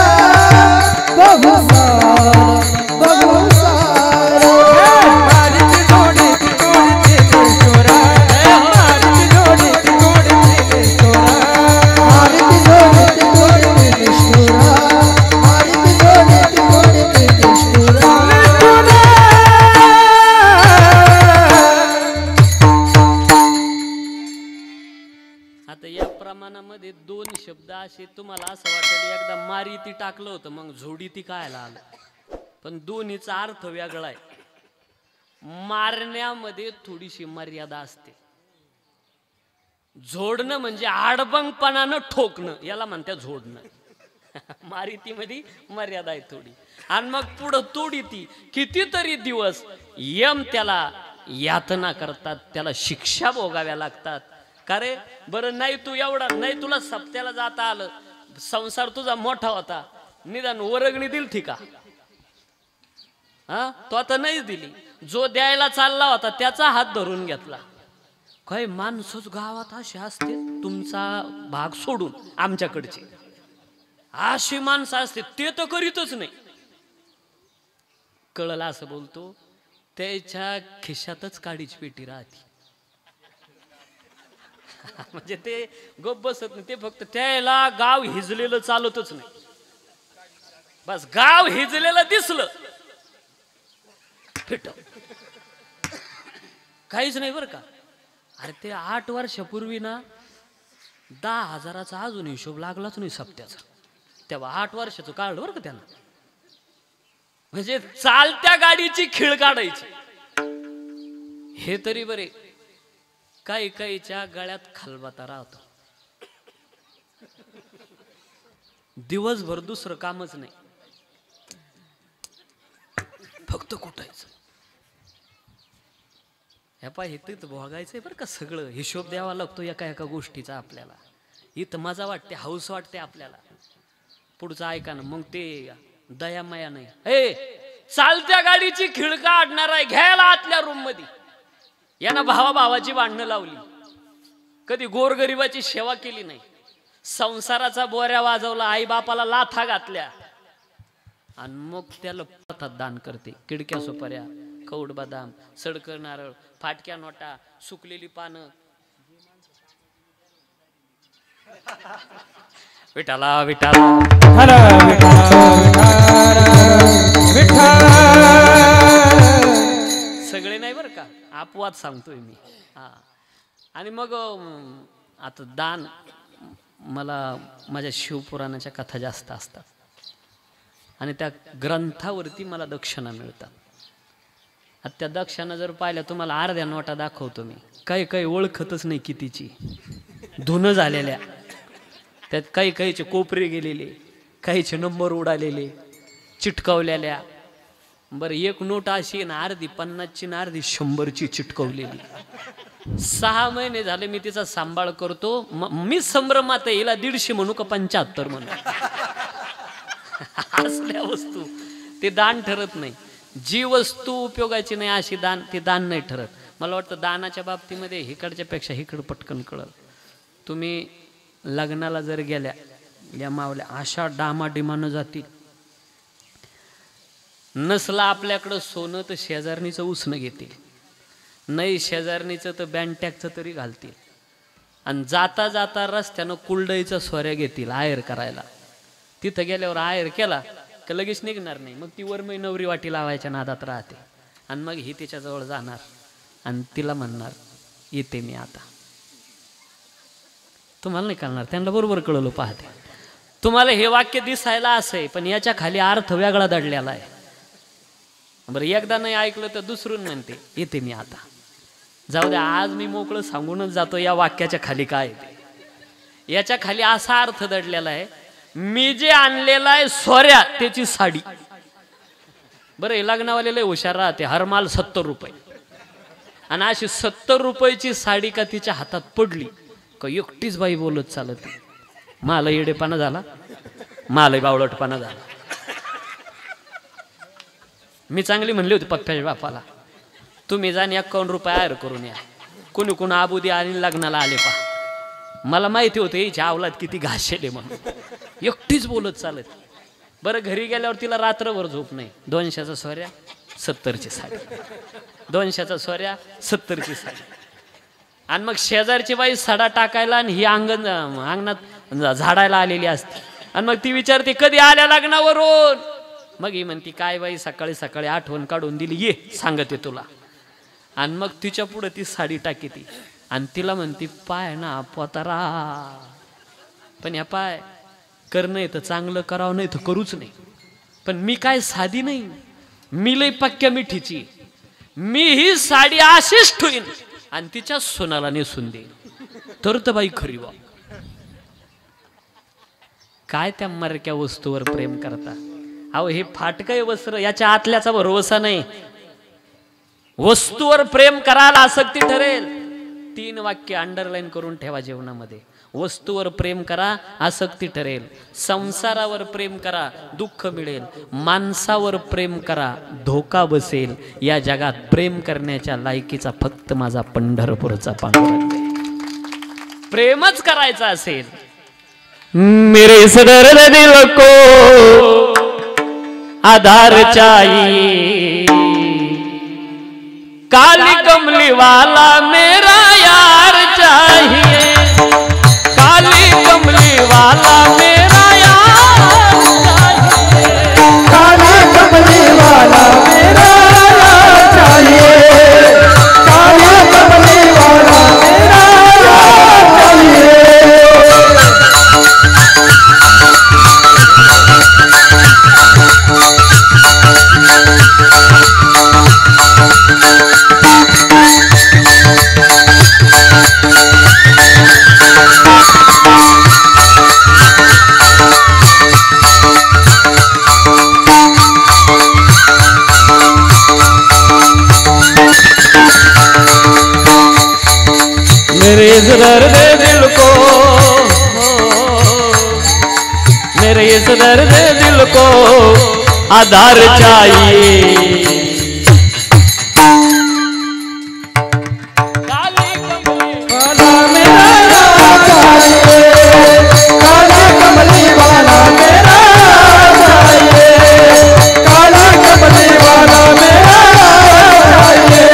आता या प्रमाणामध्ये दोन शब्द असे तुम्हाला असं वाटेल एकदा मारिती टाकलं होतं मग झोडीती कायला आलं, पण दोन्हीचा अर्थ वेगळा आहे. मारण्यामध्ये थोडीशी मर्यादा असते. झोडणं म्हणजे आडबंगपणानं ठोकणं, याला म्हणतात झोडणं. मारितीमध्ये मर्यादा आहे थोडी. आणि मग पुढं तोडीती कितीतरी दिवस यम त्याला यातना करतात, त्याला शिक्षा भोगाव्या लागतात. का रे बरं नाही तू एवढा नाही तुला सप्त्याला जाता आलं, संसार तुझा मोठा होता, निदान वर्गणी दिल ठिका हा तो आता नाहीच दिली. जो द्यायला चालला होता त्याचा हात धरून घेतला. काही माणसंच गावात असे असते, तुमचा भाग सोडून आमच्याकडचे अशी माणसं असते, ते तर करीतच नाही. कळला असं बोलतो, त्याच्या खिशातच काडीची पेटी राहते. म्हणजे ते गप बसत नाही, ते फक्त त्याला गाव हिजलेलं चालतच नाही. बस गाव हिजलेलं दिसलं फिट, काहीच नाही बरं का. अरे ते 8 वर्षापूर्वी ना 10,000चा अजून हिशोब लागलाच नाही सप्त्याचा. तेव्हा 8 वर्षाचं काढलं बरं का त्यानं. म्हणजे चालत्या गाडीची खीळ काढायची. हे तरी बरे, काही काहीच्या गळ्यात खलबत्ता राहतो, दिवसभर दुसरं कामच नाही, फक्त कुठायचं. ह्या पाय इथं भोगायचंय बरं का, सगळं हिशोब द्यावा लागतो एका एका गोष्टीचा आपल्याला. इथं मजा वाटते, हौस वाटते आपल्याला. पुढचं ऐका ना, मग ते दया माया नाही. चालत्या गाडीची खिळ काढणार आहे, घ्यायला आतल्या रूम मध्ये. यानं भावाभावाची भांडणं लावली, कधी गोरगरिबाची सेवा केली नाही, संसाराचा बोऱ्या वाजवला, आई बापाला लाथा घातल्या, आणि मग त्याला पथात दान करते. किडक्या सुपाऱ्या, कौड बदाम, सडक नारळ, फाटक्या नोटा, सुकलेली पानं. विठाला विठाला सगळे नाही बरं का, अपवाद सांगतोय मी. हा आणि मग आता दान, मला माझ्या शिवपुराणाच्या कथा जास्त असतात आणि त्या ग्रंथावरती मला दक्षिणा मिळतात. आता त्या दक्षिणा जर पाहिल्या, तुम्हाला अर्ध्या नोटा दाखवतो मी. काही काही ओळखतच नाही कितीची, धुणं झालेल्या, त्यात काही काहीचे कोपरे गेलेले, काहीचे नंबर उडालेले, चिटकवलेल्या. बरं एक नोट अशी ना अर्धी 50ची ना अर्धी 100ची चिटकवलेली. 6 महिने झाले मी तिचा सांभाळ करतो. मी संभ्रमात आहे, हिला 150 म्हणू का 75 म्हणू. असल्या वस्तू ते दान ठरत नाही. जी वस्तू उपयोगाची नाही अशी दान, ते दान नाही ठरत. मला वाटतं दानाच्या बाबतीमध्ये इकडच्या पेक्षा इकडं पटकन कळलं. तुम्ही लग्नाला जर गेल्या, या मावल्या अशा डामाडिमानं जातील. नसला आपल्याकडं सोनं तर शेजारणीचं उसनं घेतील, नाही शेजारणीचं तर बँटॅकचं तरी घालतील. आणि जाता जाता रस्त्यानं कुलडईचा सोऱ्या घेतील आयर करायला. तिथं गेल्यावर आयर केला का लगेच निघणार नाही, मग ती वरमई नवरी वाटी लावायच्या नादात राहते. आणि मग ही तिच्याजवळ जाणार आणि तिला म्हणणार येते मी आता. तुम्हाला नाही कळणार, त्यांना बरोबर कळलं. पाहते तुम्हाला हे वाक्य दिसायला असं आहे, पण याच्या खाली अर्थ वेगळा दडलेला आहे. बरं एकदा नाही ऐकलं तर दुसरून म्हणते येते मी आता. जाऊ द्या, आज मी मोकळं सांगूनच जातो या वाक्याच्या खाली काय आहे. याच्या खाली असा अर्थ दडलेला आहे, मी जे आणलेला आहे सोऱ्या त्याची साडी. बरं हे लग्नावाले लय हुशार राहते, हर माल 70 रुपये. आणि अशी 70 रुपयाची साडी का तिच्या हातात पडली का एकटीच बाई बोलत चालत. मला येडेपणा झाला, मला बावळटपणा झाला. मी चांगली म्हणली होती पप्प्याच्या बापाला, तुम्ही जाण 51 रुपये आयर करून या. कोणी कोण आबुदी आणि लग्नाला आले पा. मला माहिती होतं याची अवलाद किती घाशेले म्हणून. एकटीच बोलत चालत. बरं घरी गेल्यावर तिला रात्रभर झोप नाही. 200चा सोऱ्या 70ची साडी, 200चा सोऱ्या 70ची साडी. आणि मग शेजारची बाई सडा टाकायला आणि ही अंगणात झाडायला आलेली असते. आणि मग ती विचारते कधी आल्या लग्नावरून. मग ही म्हणती काय बाई सकाळी सकाळी आठवण काढून दिली, ये सांगते तुला. आणि मग तिच्या पुढे ती साडी टाकी ती आणि तिला म्हणती पाय ना पोतारा. पण या पाय करणं तर चांगलं करावं नाही तर करूच नाही. पण मी काय साधी नाही, मी लई पक्क्या मिठीची. मी ही साडी अशीच ठेवीन आणि तिच्या सोनाला नेसून देईन, तर बाई खरी बा. काय त्या मरक्या वस्तूवर प्रेम करता? अहो हे फाटकय वस्त्र, याच्या आतल्याचा भरोसा नाही. वस्तूवर प्रेम करायला आसक्ती ठरेल. 3 वाक्य अंडरलाईन करून ठेवा जीवनामध्ये. वस्तूवर प्रेम करा, आसक्ती ठरेल. संसारावर प्रेम करा, दुःख मिळेल. माणसावर प्रेम करा, धोका बसेल. या जगात प्रेम करण्याच्या लायकीचा फक्त माझा पंढरपूरचा पांडुरंग आहे. प्रेमच करायचं असेल. मेरे इस दर्द दिल को आधार चाहिए, काली कमली वाला मेरा यार चाहिए, काली कमली वाला मेरा यार चाहिए, काली कमली वाला मेरा यार चाहिए, काली कमली वाला मेरा यार चाहिए. मेरे इस दर्द दिल को, मेरे इस दर्द दिल को आधार चाहिए, काली कमली वाला मेरा यार चाहिए, काली कमली वाला मेरा यार चाहिए, काली कमली वाला मेरा यार चाहिए.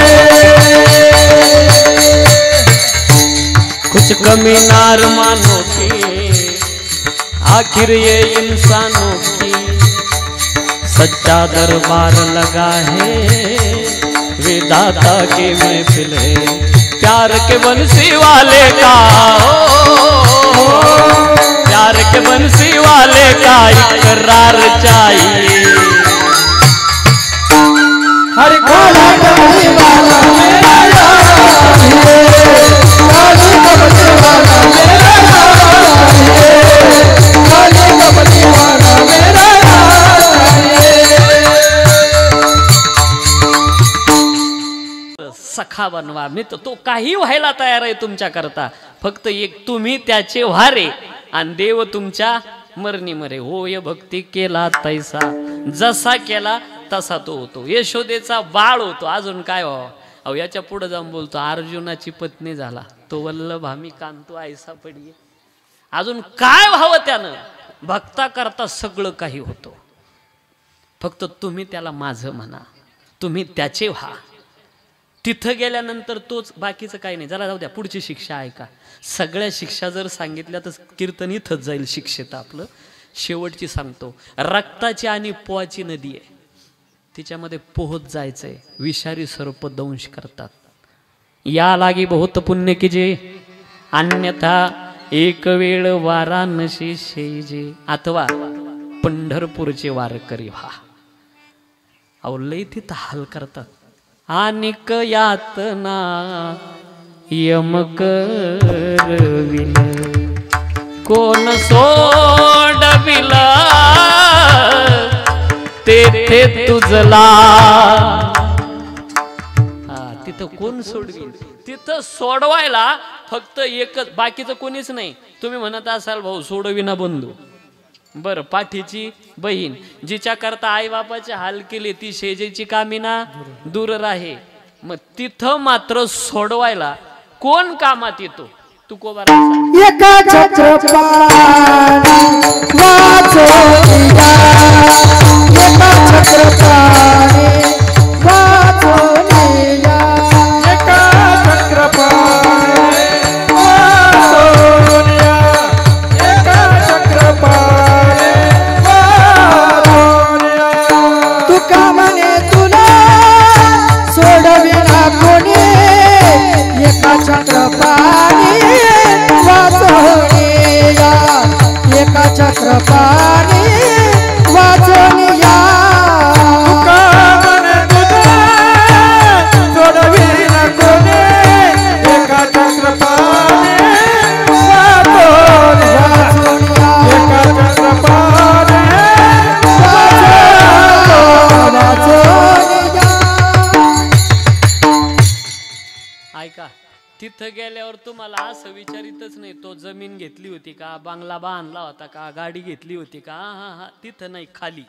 कुछ कमी नार मानो की, आखिर ये इंसानों की सच्चा दरबार लगा है, विधाता की महफिल है, प्यार के बंसी वाले का, प्यार के बंसी वाले का इकरार चाहिए. हर काली कमली वाला मेरा यार चाहिए, काली कमली वाला मेरा यार चाहिए, काली कमली वाला मेरा यार चाहिए. सखा बनवा. मी तो काही व्हायला तयार आहे तुमच्या करता, फक्त एक तुम्ही त्याचे व्हारे आणि देव तुमच्या मरणी मरे. होय भक्ती केला तैसा, जसा केला तसा तो होतो. यशोदेचा बाळ होतो, अजून काय व्हावं? अहो याच्या पुढे जाऊन बोलतो अर्जुनाची पत्नी झाला, तो वल्लभ आम्ही कांतो ऐसा पडिये. अजून काय व्हावं त्यानं? भक्ता करता सगळं काही होतो, फक्त तुम्ही त्याला माझं म्हणा, तुम्ही त्याचे व्हा. तिथं गेल्यानंतर तोच, बाकीचं काही नाही. जरा जाऊ द्या, पुढची शिक्षा ऐका. सगळ्या शिक्षा जर सांगितल्या तर कीर्तन इथंच जाईल शिक्षेत आपलं. शेवटची सांगतो. रक्ताची आणि पोहाची नदी आहे, तिच्यामध्ये पोहत जायचंय. विषारी सर्प दंश करतात. या लागी बहुत पुण्य कीजे, अन्यथा एक वेळ वाराणसी शेजे. अथवा पंढरपूरचे वारकरी व्हा. अहो लय तिथं हाल करतात. अनिक यातना यम करविल, कोण सोडविला तेथे तुझला. तिथं कोण सोडविल? तिथं सोडवायला फक्त एकच, बाकीचं कोणीच नाही. तुम्ही म्हणत असाल भाऊ सोडविना बंधू, बर पाठीची बहीण जिच्या करता आई बापाचे हाल केले ती शेजेची कामिना दूर राहे. मग तिथं मात्र सोडवायला कोण कामात येतो? तू कोबार एका छत्रपाणी वाचोनिया, एका छत्रपाणी वाचोनिया, एका छत्रपाणी वाचोनिया, एका छत्रपाणी वाचोनिया. तुका म्हणे तुला सोडविना कोणी, एका छत्रपाणी एकाच्या कृपाने वाचून या तुका मन तुझा सोडवी नको ने एकाच्या कृपाने वाचून या एकाच्या कृपाने ऐका, तिथं गेल्यावर तुम्हाला असं विचारितच नाही तो जमीन घेतली होती का, बंगला बांधला होता का, गाडी घेतली होती का, हा तिथं नाही, खाली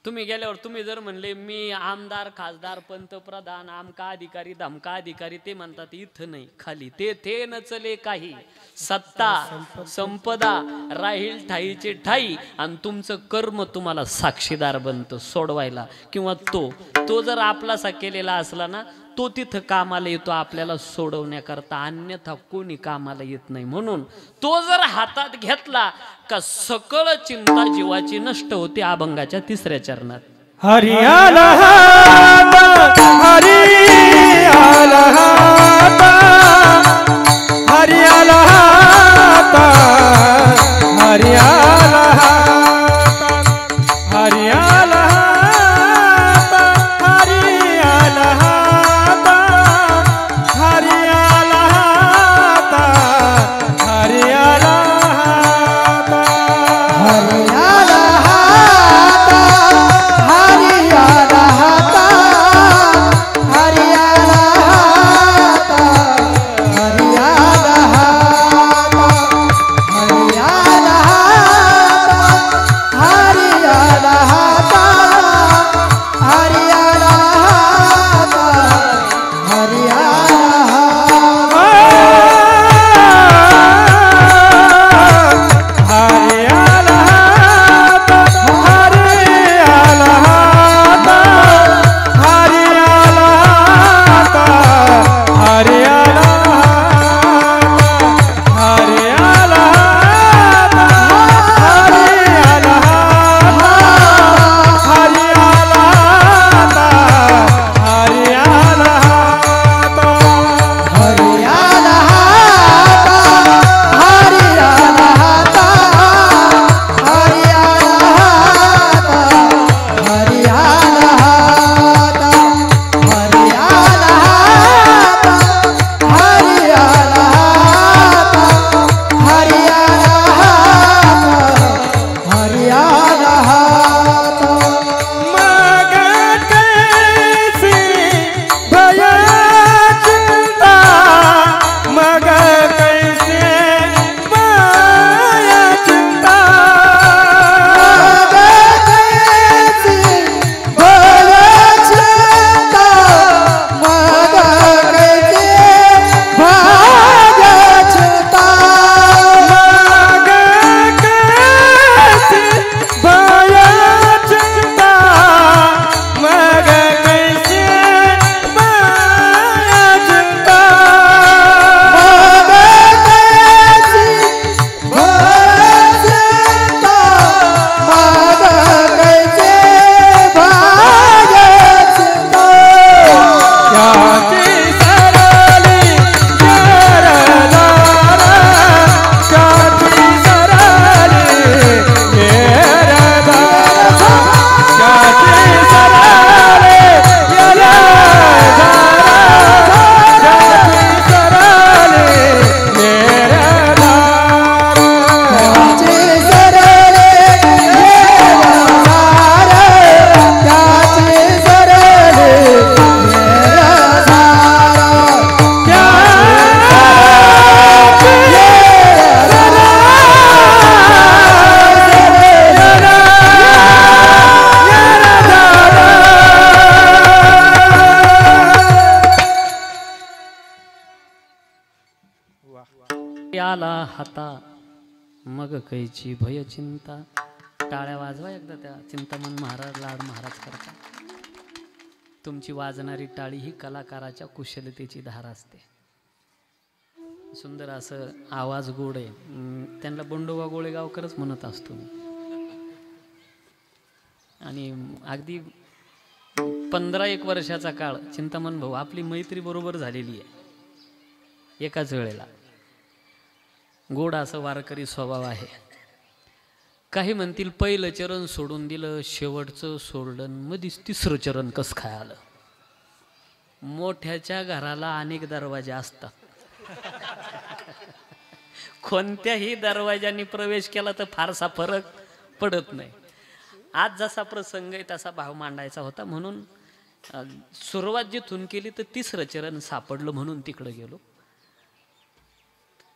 तुम्ही गेल्यावर तुम्ही जर म्हणले मी आमदार खासदार पंतप्रधान आमका अधिकारी धमका अधिकारी, ते म्हणतात इथं नाही, खाली ते न चले काही, सत्ता संपदा राहील ठाईचे ठाई, आणि तुमचं कर्म तुम्हाला साक्षीदार बनतं सोडवायला, किंवा तो जर आपलासा केलेला असला ना, तो तिथं कामाला येतो आपल्याला सोडवण्याकरता, अन्यथा कोणी कामाला येत नाही. म्हणून तो जर हातात घेतला का सकळ चिंता जीवाची नष्ट होते. अभंगाच्या 3ऱ्या चरणात हरी आला हाता, हरी आला हाता, हरी आला हाता, हरी आला हाता, हरी आला हाता, हरी आला हाता, हरी आला हाता, हरी आला हाता, हरियाला हाता हरियाला हाता हरियाला हाता हरियाला हाता हरियाला हाता हरियाला हाता हरियाला हाता हरियाला हाता आला हाता मग कैची भय चिंता. टाळ्या वाजवा एकदा त्या चिंतामण महाराज लाड महाराज करता. तुमची वाजणारी टाळी ही कलाकाराच्या कुशलतेची धार असते. सुंदर असं आवाज गोड आहे. त्यांना बंडोबा गोळेगावकरच म्हणत असतो मी. आणि अगदी 15-1 वर्षाचा काळ चिंतामण भाऊ आपली मैत्री बरोबर झालेली आहे. एकाच वेळेला गोड असं वारकरी स्वभाव आहे. काही म्हणतील पहिलं चरण सोडून दिलं, शेवटचं सोडलं, मधीच तिसरं चरण कस काय आलं? मोठ्याच्या घराला अनेक दरवाजे असतात. कोणत्याही दरवाजाने प्रवेश केला तर फारसा फरक पडत नाही. आज जसा प्रसंग आहे तसा भाव मांडायचा होता, म्हणून सुरुवात जिथून केली तर तिसरं चरण सापडलं म्हणून तिकडे गेलो.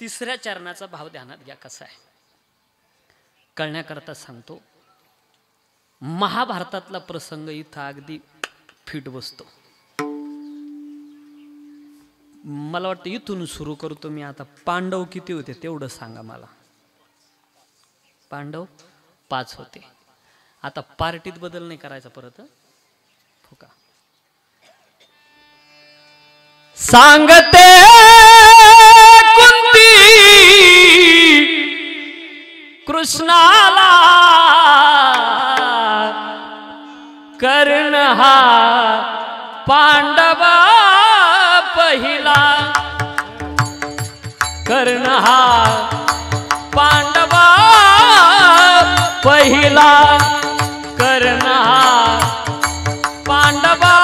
तिसऱ्या चरणाचा भाव ध्यानात घ्या कसा आहे कळण्याकरता सांगतो. महाभारतातला प्रसंग इथं अगदी फिट बसतो. मला वाटतं इथून सुरू करतो मी आता. पांडव किती होते तेवढं सांगा मला. पांडव 5 होते. आता पार्टीत बदल नाही करायचा परत. फुका सांगते कुंती कृष्णाला कर्ण हा पांडवा पहिला. कर्ण हा पांडवा पहिला. कर्ण हा पांडवा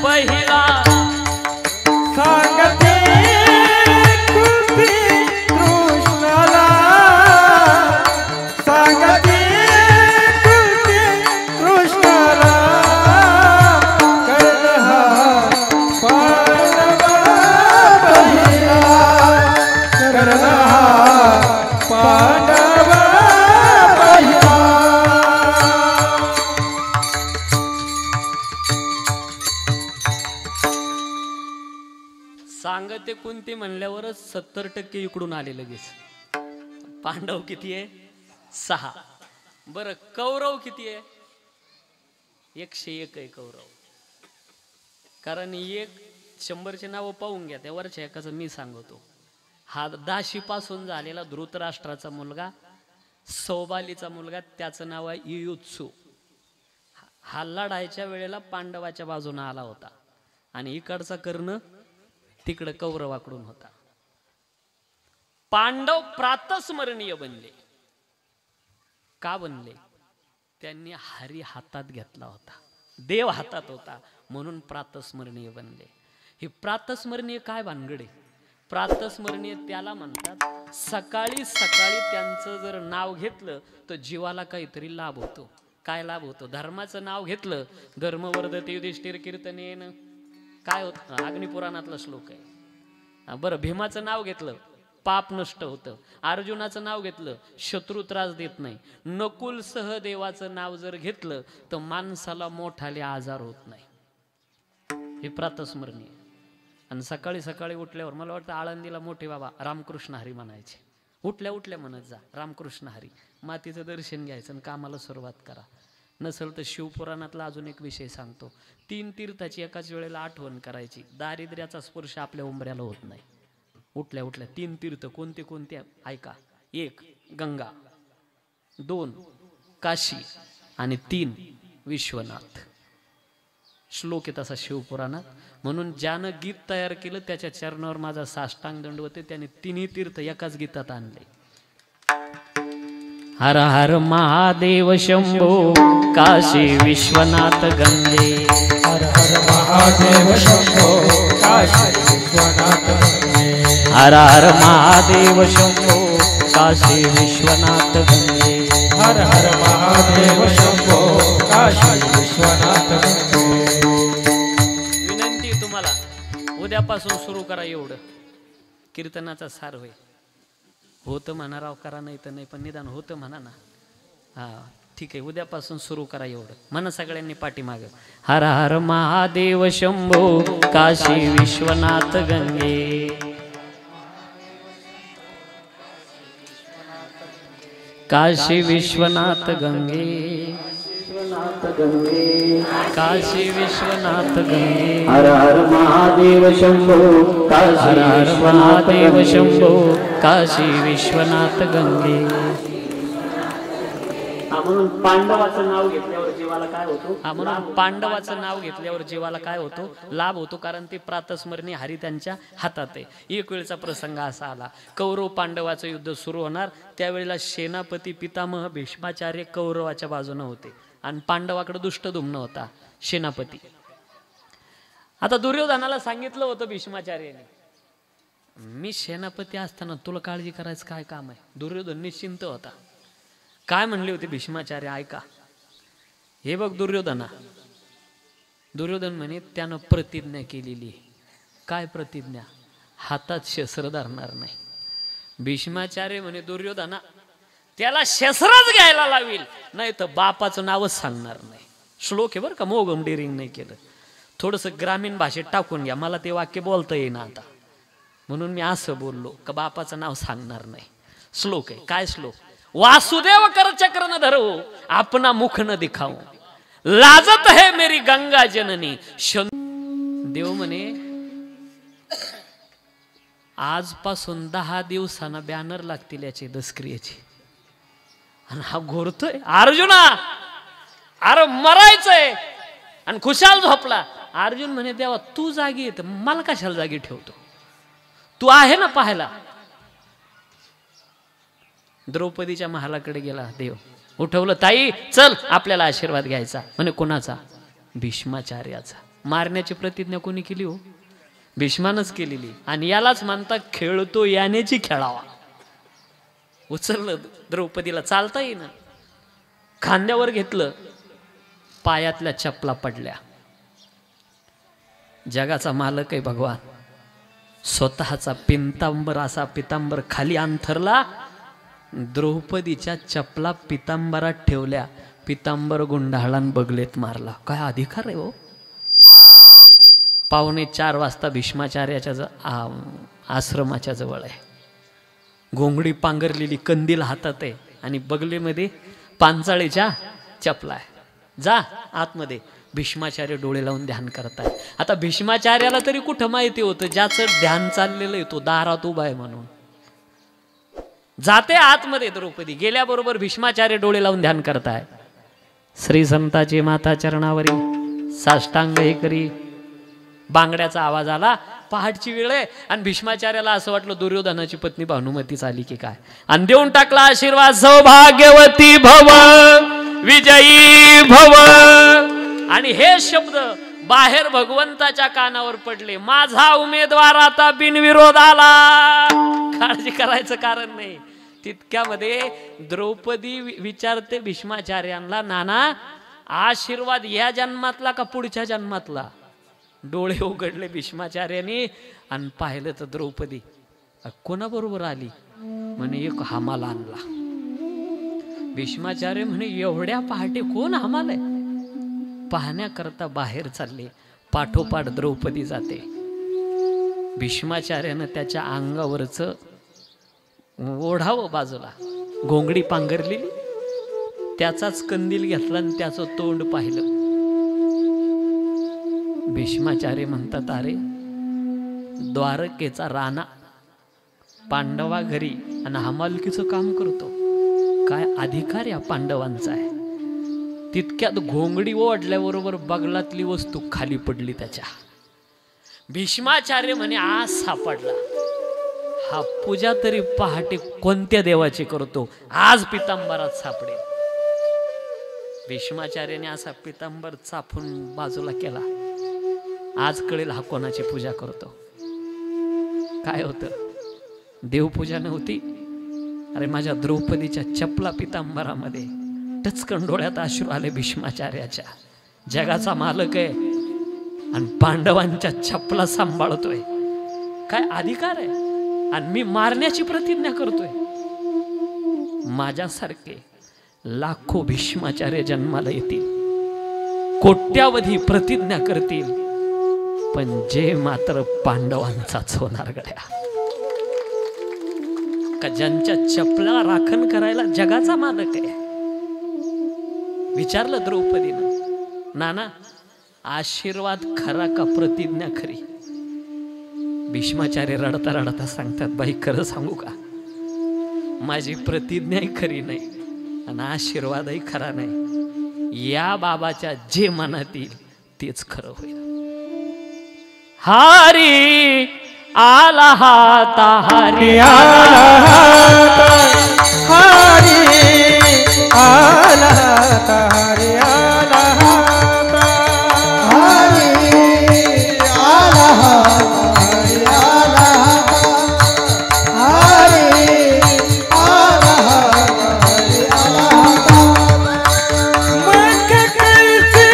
पहिला. सांगते कुंती कृष्णाला. सांगते कुंती कृष्णाला. कर्ण हा पांडवा पहिला. कर्ण हा पांडवा पहिला. सांगते कुंती म्हणल्यावरच 70% इकडून आले लगेच. पांडव किती आहे? 6. बरं कौरव किती आहे? 101 आहे कौरव. कारण 100चे नावं पाहून घ्या. त्या वरच्या एकाचं मी सांगतो. हा दाशीपासून झालेला धृतराष्ट्राचा मुलगा, सौबालीचा मुलगा, त्याचं नाव आहे युयुत्सु. हा लढायच्या वेळेला पांडवाच्या बाजूने आला होता आणि इकडचा कर्ण तिकडं कौरवाकडून होता. पांडव प्रातस्मरणीय बनले. का बनले? त्यांनी हरी हातात घेतला होता, देव हातात होता, म्हणून प्रातस्मरणीय बनले. हे प्रातस्मरणीय काय भानगडे? प्रातस्मरणीय त्याला म्हणतात सकाळी सकाळी त्यांचं जर नाव घेतलं तर जीवाला काहीतरी लाभ होतो. काय लाभ होतो? धर्माचं नाव घेतलं, धर्मवर्धते युधिष्ठिर कीर्तनेन, काय होतं? अग्निपुराणातला श्लोक आहे. बरं भीमाचं नाव घेतलं, पाप नष्ट होतं. अर्जुनाचं नाव घेतलं, शत्रू त्रास देत नाही. नकुल सहदेवाचं नाव जर घेतलं तर माणसाला मोठाले आजार होत नाही. हे प्रातस्मरणीय. आणि सकाळी सकाळी उठल्यावर मला वाटतं आळंदीला मोठे बाबा रामकृष्ण हरी म्हणायचे. उठल्या उठल्या म्हणत जा रामकृष्ण हरी. मातीचं दर्शन घ्यायचं आणि कामाला सुरुवात करा. नसेल तर शिवपुराणातला अजून एक विषय सांगतो. 3 तीर्थाची एकाच वेळेला आठवण करायची. दारिद्र्याचा स्पर्श आपल्या उंबऱ्याला होत नाही. उठल्या उठल्या 3 तीर्थ कोणते कोणते ऐका. 1 गंगा, 2 काशी आणि 3 विश्वनाथ. श्लोक आहे तसा शिवपुराणात. म्हणून ज्यानं गीत तयार केलं त्याच्या चरणावर माझा साष्टांग दंडवत आहे. त्याने 3 तीर्थ एकाच गीतात आणले. हर हर महादेव शंभो काशी विश्वनाथ गंगे. हर हर महादेव शंभो काशी विश्वनाथ गंगे. हर हर महादेव शंभो काशी विश्वनाथ गंगे. हर हर महादेव शंभो काशी विश्वनाथ गंगे. विनंती तुम्हाला उद्यापासून सुरू करा. एवढं कीर्तनाचा सार होय. होतं म्हणा राव, करा नाही तर नाही, पण निदान होतं म्हणा ना. हा ठीक आहे, उद्यापासून सुरू करा. एवढं म्हणा सगळ्यांनी पाठीमाग. हर हर महादेव शंभो काशी विश्वनाथ गंगे. काशी विश्वनाथ गंगे. काशी विश्वनाथ गंगे. हर हर महादेव शंभो काशी हर हर विश्वनाथ महादेव गंगे. शंभो काशी विश्वनाथ गंगे. म्हणून पांडवाचं नाव घेतल्यावर जीव जीवाला काय होतो? हा, म्हणून पांडवाचं नाव घेतल्यावर जीवाला काय होतो? लाभ होतो, कारण ते प्रातस्मरणी हरी त्यांच्या हातात आहे. एक वेळचा प्रसंग असा आला, कौरव पांडवाचं युद्ध सुरू होणार, त्यावेळेला सेनापती पितामह भीष्माचार्य कौरवाच्या बाजूने होते आणि पांडवाकडे दुष्टदुम्न होता सेनापती. आता दुर्योधनाला सांगितलं होतं भीष्माचार्याने, मी सेनापती असताना तुला काळजी करायचं काय काम आहे? दुर्योधन निश्चिंत होता. काय म्हणले होते भीष्माचार्य ऐका. हे बघ दुर्योधना, दुर्योधन म्हणे त्यानं प्रतिज्ञा केलेली. काय प्रतिज्ञा? हातात शस्त्र धरणार नाही. भीष्माचार्य म्हणे दुर्योधना, त्याला शस्त्रच घ्यायला लावील, नाही तर बापाचं नावच सांगणार नाही. श्लोक आहे बरं का, मोगम डेरिंग नाही केलं. थोडंसं ग्रामीण भाषेत टाकून घ्या, मला ते वाक्य बोलता येईना आता, म्हणून मी असं बोललो का बापाचं नाव सांगणार नाही. श्लोक आहे. काय श्लोक? वासुदेव कर चक्र न धरो, अपना मुख न दिखाओ, लाजत है मेरी गंगा जननी. देव म्हणे आजपासून 10 दिवसांना बॅनर लागतील याचे दसक्रियेचे. आणि हा घोरतोय, अर्जुना अरे मरायचंय, आणि खुशाल झोपला. अर्जुन म्हणे देवा तू जागी येत, मला कशाला जागी ठेवतो? तू आहे ना पाहायला. द्रौपदीच्या महालाकडे गेला देव, उठवलं, ताई चल आपल्याला आशीर्वाद घ्यायचा. म्हणे कोणाचा? भीष्माचार्याचा. मारण्याची प्रतिज्ञा कोणी केली हो? भीष्मानच केलेली. आणि यालाच म्हणतात खेळतो यानेची खेळावा. उचललं द्रौपदीला, चालता येईना, खांद्यावर घेतलं, पायातल्या चपला पडल्या. जगाचा मालक आहे भगवान, स्वतःचा पितांबर असा पितांबर खाली अंथरला, द्रौपदीच्या चपला पितांबरात ठेवल्या, पितांबर गुंडाळान बगलेत मारला. काय अधिकार आहे हो? 3:45 वाजता भीष्माचार्याच्या आश्रमाच्या जवळ आहे. घोंगडी पांघरलेली, कंदील हातात आहे आणि बगलेमध्ये पांचाळीच्या चपला आहे. जा आतमध्ये. भीष्माचार्य डोळे लावून ध्यान करताय. आता भीष्माचार्याला तरी कुठं माहिती होतं ज्याचं ध्यान चाललेलं आहे तो दारात उभा आहे म्हणून. जाते आतमध्ये द्रौपदी. गेल्याबरोबर भीष्माचार्य डोळे लावून ध्यान करताय. श्री संताची माता चरणावरी साष्टांग हे करी. बांगड्याचा आवाज आला. पहाटची वेळ आहे आणि भीष्माचार्याला असं वाटलं दुर्योधनाची पत्नी भानुमती चाली की काय, आणि देऊन टाकला आशीर्वाद, सौभाग्यवती भव, विजयी भव. आणि हे शब्द बाहेर भगवंताच्या कानावर पडले, माझा उमेदवार आता बिनविरोध आला. काळजी करायचं कारण नाही. तितक्यामध्ये द्रौपदी विचारते भीष्माचार्यांना, नाना आशीर्वाद या जन्मातला का पुढच्या जन्मातला? डोळे उघडले भीष्माचार्याने आणि पाहिलं तर द्रौपदी कोणाबरोबर आली? म्हणे एक हमाल आणला. भीष्माचार्य म्हणे एवढ्या पहाटे कोण हमाल आहे? पाहण्याकरता बाहेर चालले. पाठोपाठ द्रौपदी जाते. भीष्माचार्यानं त्याच्या अंगावरच ओढावं बाजूला, घोंगडी पांघरलेली, त्याचाच कंदील घेतला आणि त्याचं तोंड पाहिलं. भीष्माचार्य म्हणतात, अरे द्वारकेचा राणा पांडवा घरी आणि हमालकीचं काम करतो, काय अधिकार या पांडवांचा आहे? तितक्यात घोंगडी ओढल्याबरोबर बगलातली वस्तू खाली पडली त्याच्या. भीष्माचार्य म्हणे आज सापडला. हा पूजा तरी पहाटे कोणत्या देवाची करतो? आज पितांबरात सापडेल. भीष्माचार्याने असा पितांबर चापून बाजूला केला. आज कळेल हा कोणाची पूजा करतो. काय होतं? देवपूजा नव्हती. अरे माझ्या द्रौपदीच्या चपला पितांबरामध्ये. टचकन डोळ्यात अश्रू आले भीष्माचार्याच्या. जगाचा मालक आहे आणि पांडवांच्या चपला सांभाळतोय. काय अधिकार आहे? आणि मी मारण्याची प्रतिज्ञा करतोय. माझ्यासारखे लाखो भीष्माचार्य जन्माला येतील, कोट्यावधी प्रतिज्ञा करतील, पण जे मात्र पांडवांचाच होणार गड्या. का ज्यांच्या चपला राखण करायला जगाचा मालक आहे. विचारलं द्रौपदीनं, नाना आशीर्वाद खरा का प्रतिज्ञा खरी? भीष्माचार्य रडता रडता सांगतात, बाई खरं सांगू का, माझी प्रतिज्ञाही खरी नाही आणि आशीर्वादही खरा नाही. या बाबाच्या जे मनात येईल तेच खरं होईल. हरी आला हाता हरी आला हाता हरी आला हाता हरी आला हाता हरी आला हाता हरी आला हाता हरी आला हाता हरी आला हाता मग कैसी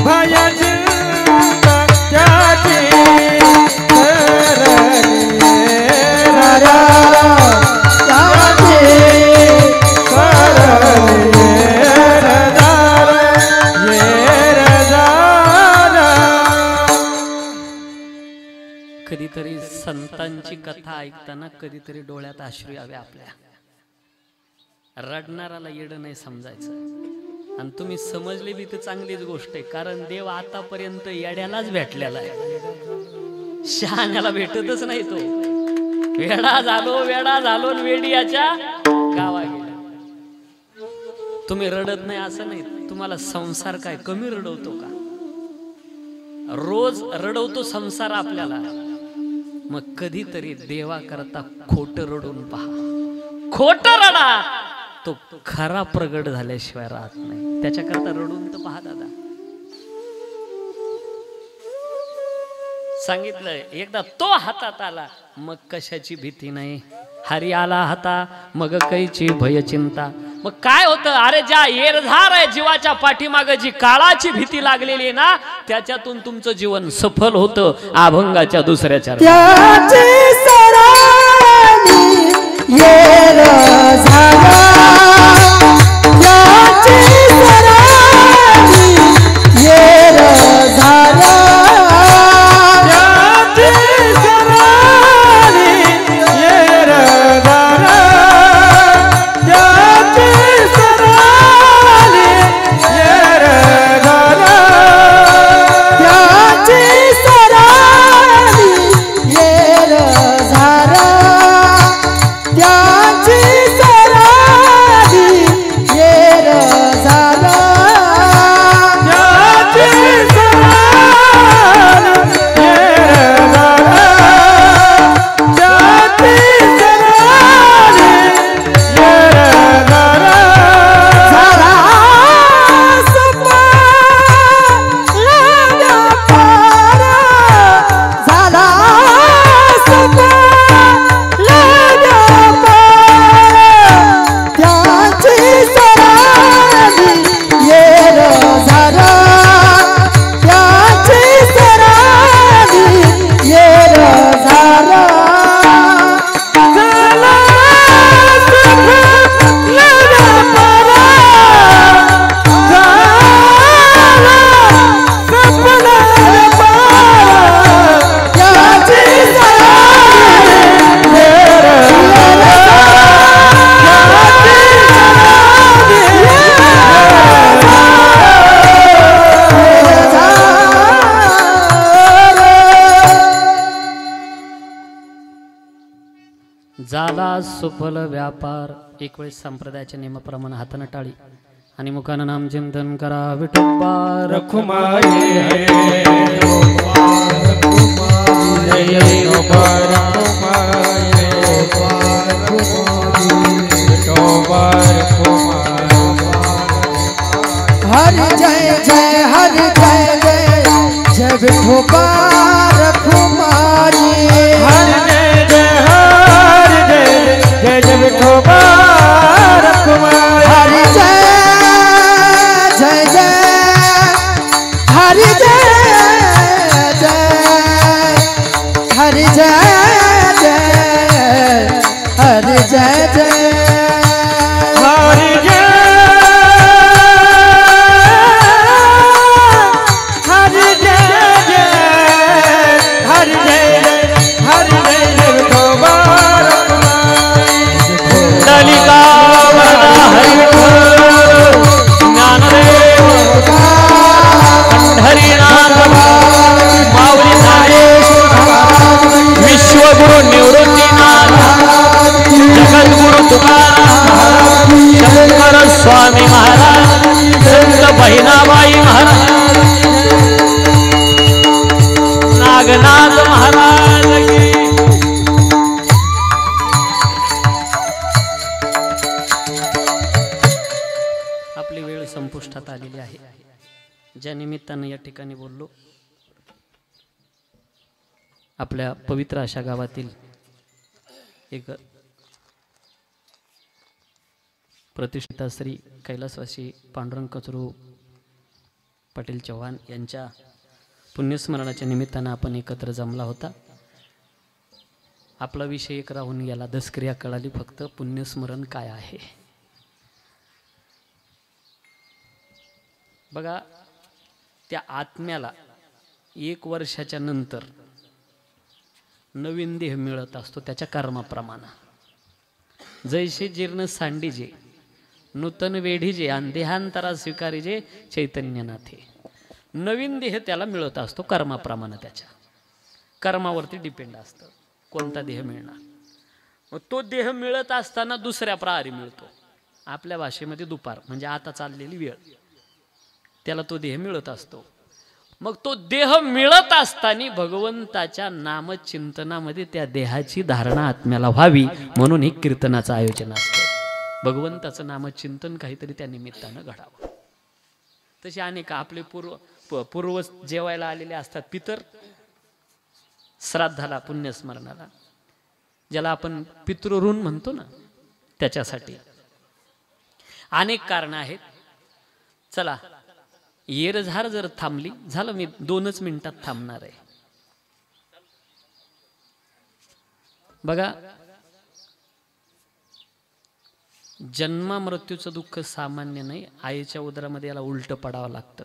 भया जिंदा त्याची कधीतरी संतांची कथा ऐकताना कधीतरी डोळ्यात अश्रू यावे आपल्या. रडणाराला येडं नाही समजायचं. आणि तुम्ही समजले बी तर चांगलीच गोष्ट आहे, कारण देव आतापर्यंत येड्यालाच भेटलेला आहे, शहाण्याला भेटतच नाही. तो वेडा झालो वेडियाच्या गावा गेला. तुम्ही रडत नाही असं नाही, तुम्हाला संसार काय कमी रडवतो का? रोज रडवतो संसार आपल्याला. मग कधीतरी देवा करता खोट रडून पहा, खोट रडा, तो खरा प्रगट झाल्याशिवाय राहत नाही. त्याच्याकरता रडून तर पहा दादा. सांगितलंय एकदा तो हातात आला मग कशाची भीती नाही. हरी आला हाता मग कैची भय चिंता. मग काय होतं? अरे ज्या येरझार आहे जीवाच्या पाठीमाग जी काळाची भीती लागलेली आहे ना, त्याच्यातून तुमचं जीवन सफल होतं. अभंगाच्या दुसऱ्या चरणात त्याची सराणी येर झाला, त्याची सराणी येर झाला, त्याची सराणी येर झाला, त्याची सराणी येर झाला, त्याची सराणी येर झाला, त्याची सराणी येर झाला, त्याची सराणी येर झाला, त्याची सराणी येर झाला. झाला सपना व्यापार, झाला सपना व्यापार, त्याची सराणी येर झाला, त्याची सराणी येर झाला. झाला सुफल व्यापार. एक वेळेस संप्रदायाच्या नियमाप्रमाणे हातानं टाळी आणि मुखानं नाम चिंतन करा. विठोबा रखुमाई हरि जय जय हरि जय जय जय विठोबा रखुमाई. हरि जय जय जय विठोबा रखुमाई. हरि जय जय जय हरि जय जय हरि जय जय हरि जय जय हरि जय हरि जय जय नागनाथ महाराज की. आपली वेळ संपुष्टात आलेली आहे. ज्या निमित्तानं या ठिकाणी बोललो, आपल्या पवित्र अशा गावातील एक प्रतिष्ठित श्री कैलासवासी पांडुरंग कचरू पाटील चव्हाण यांच्या पुण्यस्मरणाच्या निमित्तानं आपण एकत्र जमला होता. आपला विषय एक राहून गेला, दसक्रिया कळाली फक्त पुण्यस्मरण काय आहे. बघा, त्या आत्म्याला 1 वर्षाच्या नंतर नवीन देह मिळत असतो त्याच्या कर्माप्रमाणे. जैसे जीर्ण सांडीजे नूतन वेढीजे आणि देहांतरा स्वीकारीजे चैतन्यनाथे. नवीन देह त्याला मिळत असतो कर्माप्रमाणे, त्याच्या कर्मावरती डिपेंड असतं कोणता देह मिळणार. मग तो देह मिळत असताना दुसऱ्या प्रहरी मिळतो. आपल्या भाषेमध्ये दुपार म्हणजे आता चाललेली वेळ, त्याला तो देह मिळत असतो. मग तो देह मिळत असताना भगवंताच्या नामचिंतनामध्ये त्या देहाची धारणा आत्म्याला व्हावी म्हणून हे कीर्तनाचं आयोजन असतं. भगवंताचं नामचिंतन काहीतरी त्या निमित्तानं घडावं. तसे अनेक आपले पूर्वज जेवायला आलेले असतात, पितर श्राद्धाला पुण्यस्मरणाला, ज्याला आपण पितृऋण म्हणतो ना, त्याच्यासाठी अनेक कारणं आहेत. चला, येरझार जर थांबली, झालं, मी 2च मिनिटात थांबणार आहे. बघा, जन्मा मृत्यूचं दुःख सामान्य नाही. आईच्या उदरामध्ये याला उलट पडावं लागतं.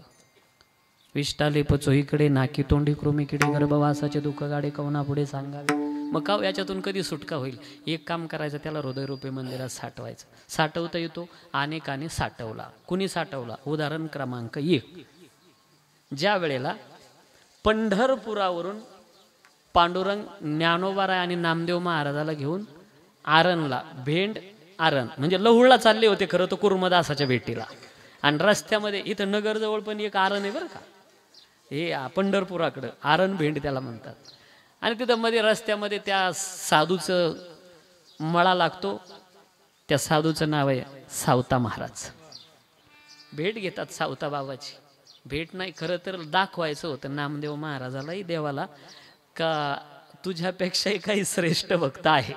विष्टाले पचोहीकडे नाकी तोंडी कृमीकडे गर्भवासाचे दुःख गाडे कवना पुढे सांगावे. मग का याच्यातून कधी सुटका होईल? एक काम करायचं, त्याला हृदयरूपी मंदिरात साठवायचं. साठवता येतो, अनेकाने साठवला. कुणी साठवला? उदाहरण क्रमांक 1, ज्या वेळेला पंढरपुरावरून पांडुरंग ज्ञानोबाराय आणि नामदेव महाराजाला घेऊन आरणला, भेंड आरण म्हणजे लहुळला चालले होते खरं तर कुर्मदासाच्या भेटीला. आणि रस्त्यामध्ये इथं नगरजवळ पण एक आरण आहे बरं का, हे पंढरपुराकडं आरण भेंड त्याला म्हणतात. आणि तिथं मध्ये रस्त्यामध्ये त्या साधूचं मळा लागतो. त्या साधूचं नाव आहे सावता महाराज. भेट घेतात सावता बाबाची. भेट नाही, खरं तर दाखवायचं होतं नामदेव महाराजालाही देवाला का तुझ्यापेक्षाही काही श्रेष्ठ भक्त आहे.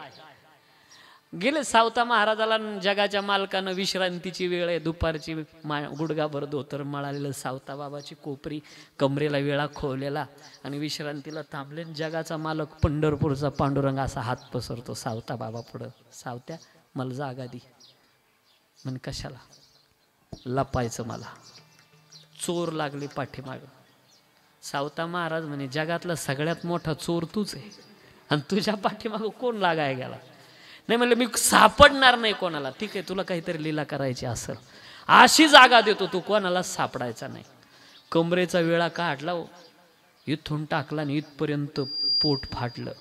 गेले सावता महाराजाला, जगाच्या मालकानं विश्रांतीची वेळ आहे, दुपारची गुडगाभर धोतर मळालेलं सावता बाबाची कोपरी, कमरेला वेळा खोवलेला आणि विश्रांतीला थांबले. जगाचा मालक पंढरपूरचा पांडुरंग असा हात पसरतो सावता बाबा पुढं, सावत्या मला जागा दी. म्हण कशाला? लपायचं मला, चोर लागले पाठीमाग. सावता महाराज म्हणे जगातला सगळ्यात मोठा चोर तूच आहे आणि तुझ्या पाठीमाग कोण लागाय गेला? नाही म्हणलं मी सापडणार नाही कोणाला. ठीक आहे, तुला काहीतरी लीला करायची असेल, अशी जागा देतो, तू कोणाला सापडायचा नाही. कमरेचा वेळा काढला, इथून टाकला आणि इथपर्यंत पोट फाटलं.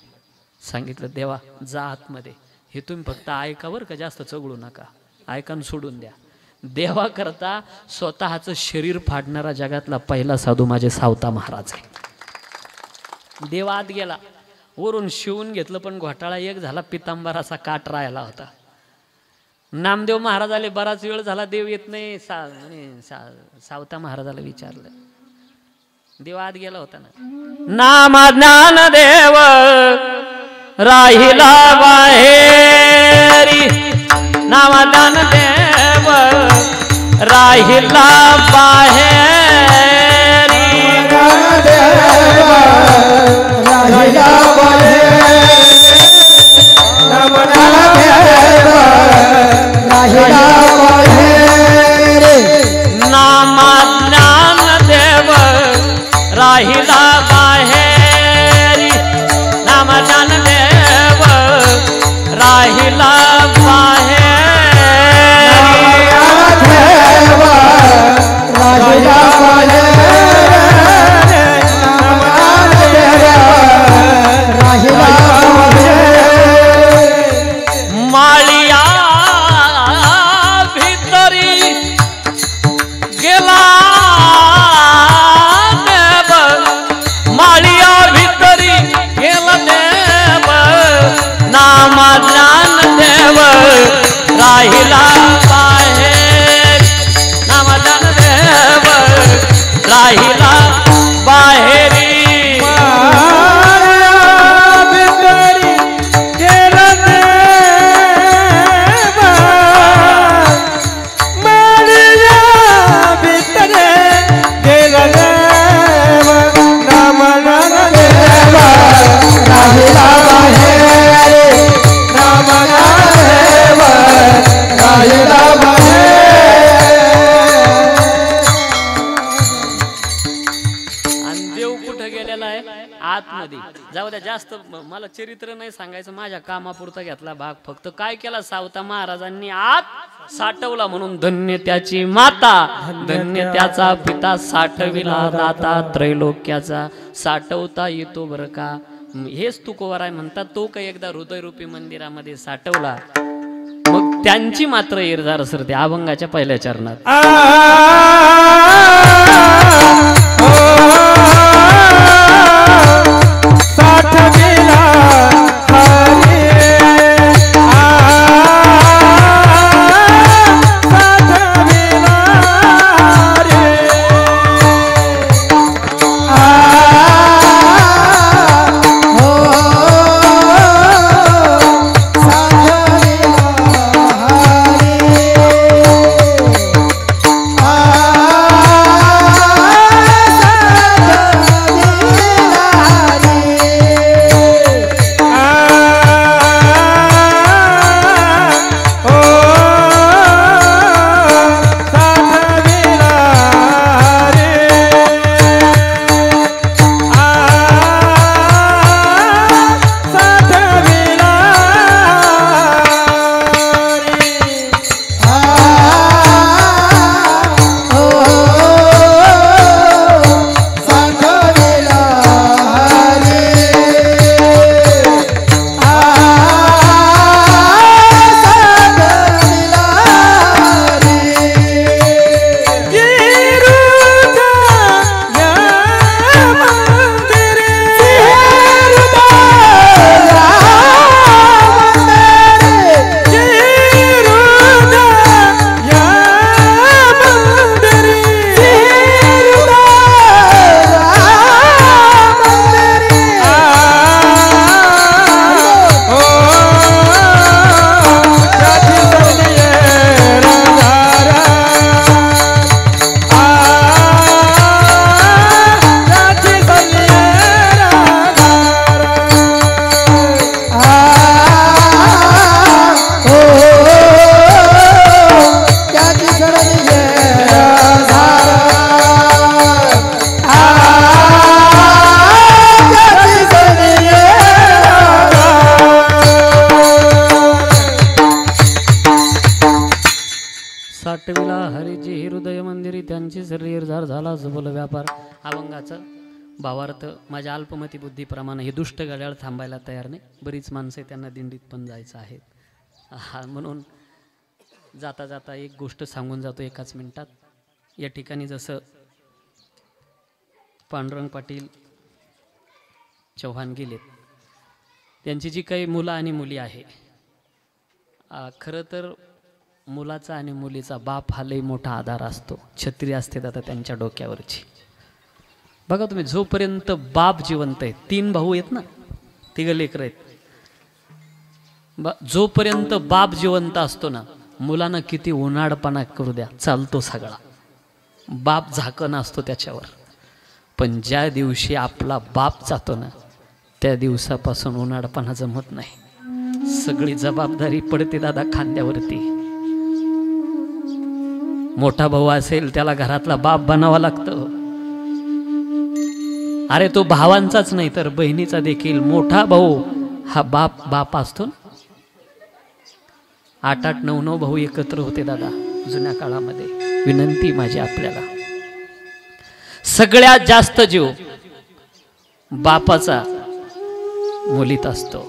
सांगितलं देवा जा आतमध्ये, हे तुम्ही फक्त ऐकावर का जास्त चगळू नका, ऐकान सोडून द्या. देवा करता स्वतःचं शरीर फाडणारा जगातला पहिला साधू माझे सावता महाराज आहे. देव आत गेला, वरून शिवून घेतलं, पण घोटाळा एक झाला, पितांबराचा काट राहिला होता. नामदेव महाराजाले बराच वेळ झाला देव येत नाही. सावता महाराजाला विचारलं, देव आत गेला होता ना. नाम ज्ञान देव राहिला बाहेरी, नाम ज्ञान देव राहिला बाहेरी, राहिला नाम ज्ञान देव राहिला बाहेरी, नाम ज्ञान देव राहिला बाहेरी, माळिया भितरी गेला देव आतमध्ये जाऊ द्या. जास्त मला चरित्र नाही सांगायचं, माझ्या कामापुरता घेतला भाग फक्त. काय केला सावता महाराजांनी? आत साठवला म्हणून धन्य त्याची माता, धन्य त्याचा पिता, साठविला दाता त्रैलोक्याचा. साठवता येतो बरं का, हेच तुकोबाराय म्हणतात. तो काही एकदा हृदयरूपी मंदिरामध्ये साठवला, मग त्यांची मात्र इरजार सरते अभंगाच्या पहिल्या चरणात. साठविला हरीची हृदय मंदिरी, त्यांची शरीरधार झाला सबल व्यापार. अभंगाचा भावार्थ माझ्या अल्पमती बुद्धीप्रमाणे हे दुष्ट गाड्याळ थांबायला तयार नाही. बरीच माणसं त्यांना दिंडीत पण जायचं आहे. म्हणून जाता जाता एक गोष्ट सांगून जातो एकाच मिनिटात. या ठिकाणी जसं पांडुरंग पाटील चव्हाण गेलेत, त्यांची जी काही मुलं आणि मुली आहे, खरं तर मुलाचा आणि मुलीचा बाप हा लई मोठा आधार असतो. छत्री असते आता त्यांच्या डोक्यावरची. बघा तुम्ही, जोपर्यंत बाप जिवंत आहे, 3 भाऊ आहेत ना, 3 लेकरं आहेत, जोपर्यंत बाप जिवंत असतो ना, मुलांना किती उन्हाळपणा करू द्या, चालतो सगळा. बाप झाकण असतो त्याच्यावर. पण ज्या दिवशी आपला बाप जातो ना, त्या दिवसापासून उन्हाळपणा जमत नाही. सगळी जबाबदारी पडते दादा खांद्यावरती. मोठा भाऊ असेल त्याला घरातला बाप बनावा लागतं. अरे तो भावांचाच नाही तर बहिणीचा देखील मोठा भाऊ हा बाप असतो. 8-8, 9-9 भाऊ एकत्र होते दादा जुन्या काळामध्ये. विनंती माझी आपल्याला, सगळ्यात जास्त जीव बापाचा मुलीत असतो.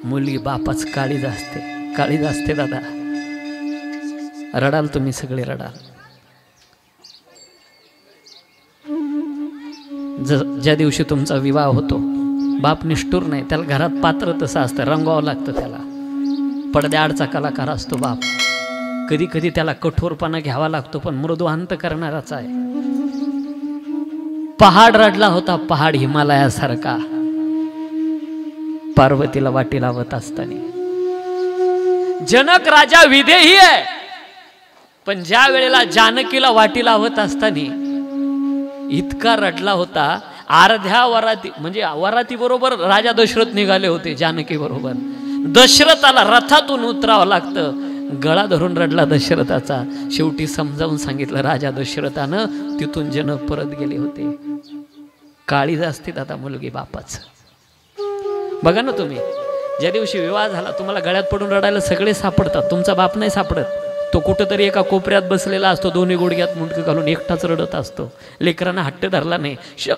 मुलगी बापाच काळीज असते दादा. रडाल तुम्ही सगळे, रडाल. ज्या दिवशी तुमचा विवाह होतो, बाप निष्ठुर नाही, त्याला घरात पात्र तसं असतं, रंगवावं लागतं त्याला. पडद्याआडचा कलाकार असतो बाप. कधी कधी त्याला कठोरपणा घ्यावा लागतो, पण मृदू अंत करणाराचा आहे. पहाड रडला होता, पहाड हिमालयासारखा, पार्वतीला वाटी लावत असताना. जनक राजा विदेही आहे, पण ज्या वेळेला जानकीला वाटी लावत असताना इतका रडला होता. अर्ध्या वराती, म्हणजे वराती बरोबर राजा दशरथ निघाले होते जानकी बरोबर. दशरथाला रथातून उतरावं लागतं. गळा धरून रडला दशरथाचा. शेवटी समजावून सांगितलं राजा दशरथानं. तिथून जनक परत गेले होते. काळीज असते दादा मुलगी बापाचं. बघा ना तुम्ही, ज्या दिवशी विवाह झाला तुम्हाला गळ्यात पडून रडायला सगळे सापडतात, तुमचा बाप नाही सापडत. तो कुठंतरी एका कोपऱ्यात बसलेला असतो, दोन्ही गुडघ्यात मुंडकं घालून एकटाच रडत असतो. लेकरांना हट्ट धरला नाही,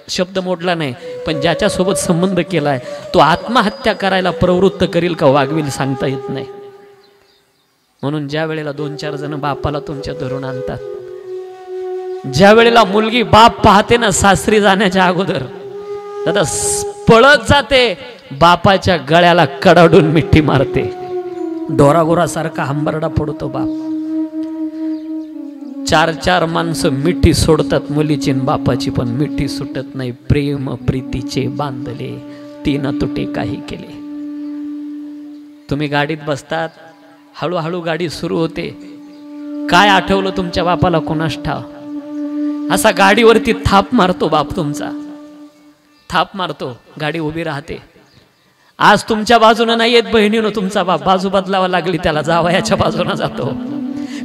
शब्द मोडला नाही, पण ज्याच्यासोबत संबंध केलाय तो आत्महत्या करायला प्रवृत्त करील का वागविल सांगता येत नाही. म्हणून ज्या वेळेला 2-4 जण बापाला तुमच्या धरून आणतात, ज्या वेळेला मुलगी बाप पाहते ना सासरी जाण्याच्या अगोदर, दादा पळत जाते, बापाच्या गळ्याला कडाडून मिठी मारते. डोरागोरासारखा हंबरडा पडतो बाप. 4-4 माणसं मिठी सोडतात मुलीची न बापाची, पण मिठी सुटत नाही. प्रेम प्रीतीचे बांधले 3 तुटे काही केले. तुम्ही गाडीत बसतात, हळूहळू गाडी सुरू होते. काय आठवलं तुमच्या बापाला कोणास ठाव, असा गाडीवरती थाप मारतो बाप तुमचा, थाप मारतो, गाडी उभी राहते. आज तुमच्या बाजूनं नाही येत बहिणीनं, तुमचा बाप बाजू बदलावा लागली त्याला, जावयाच्या बाजूने जातो.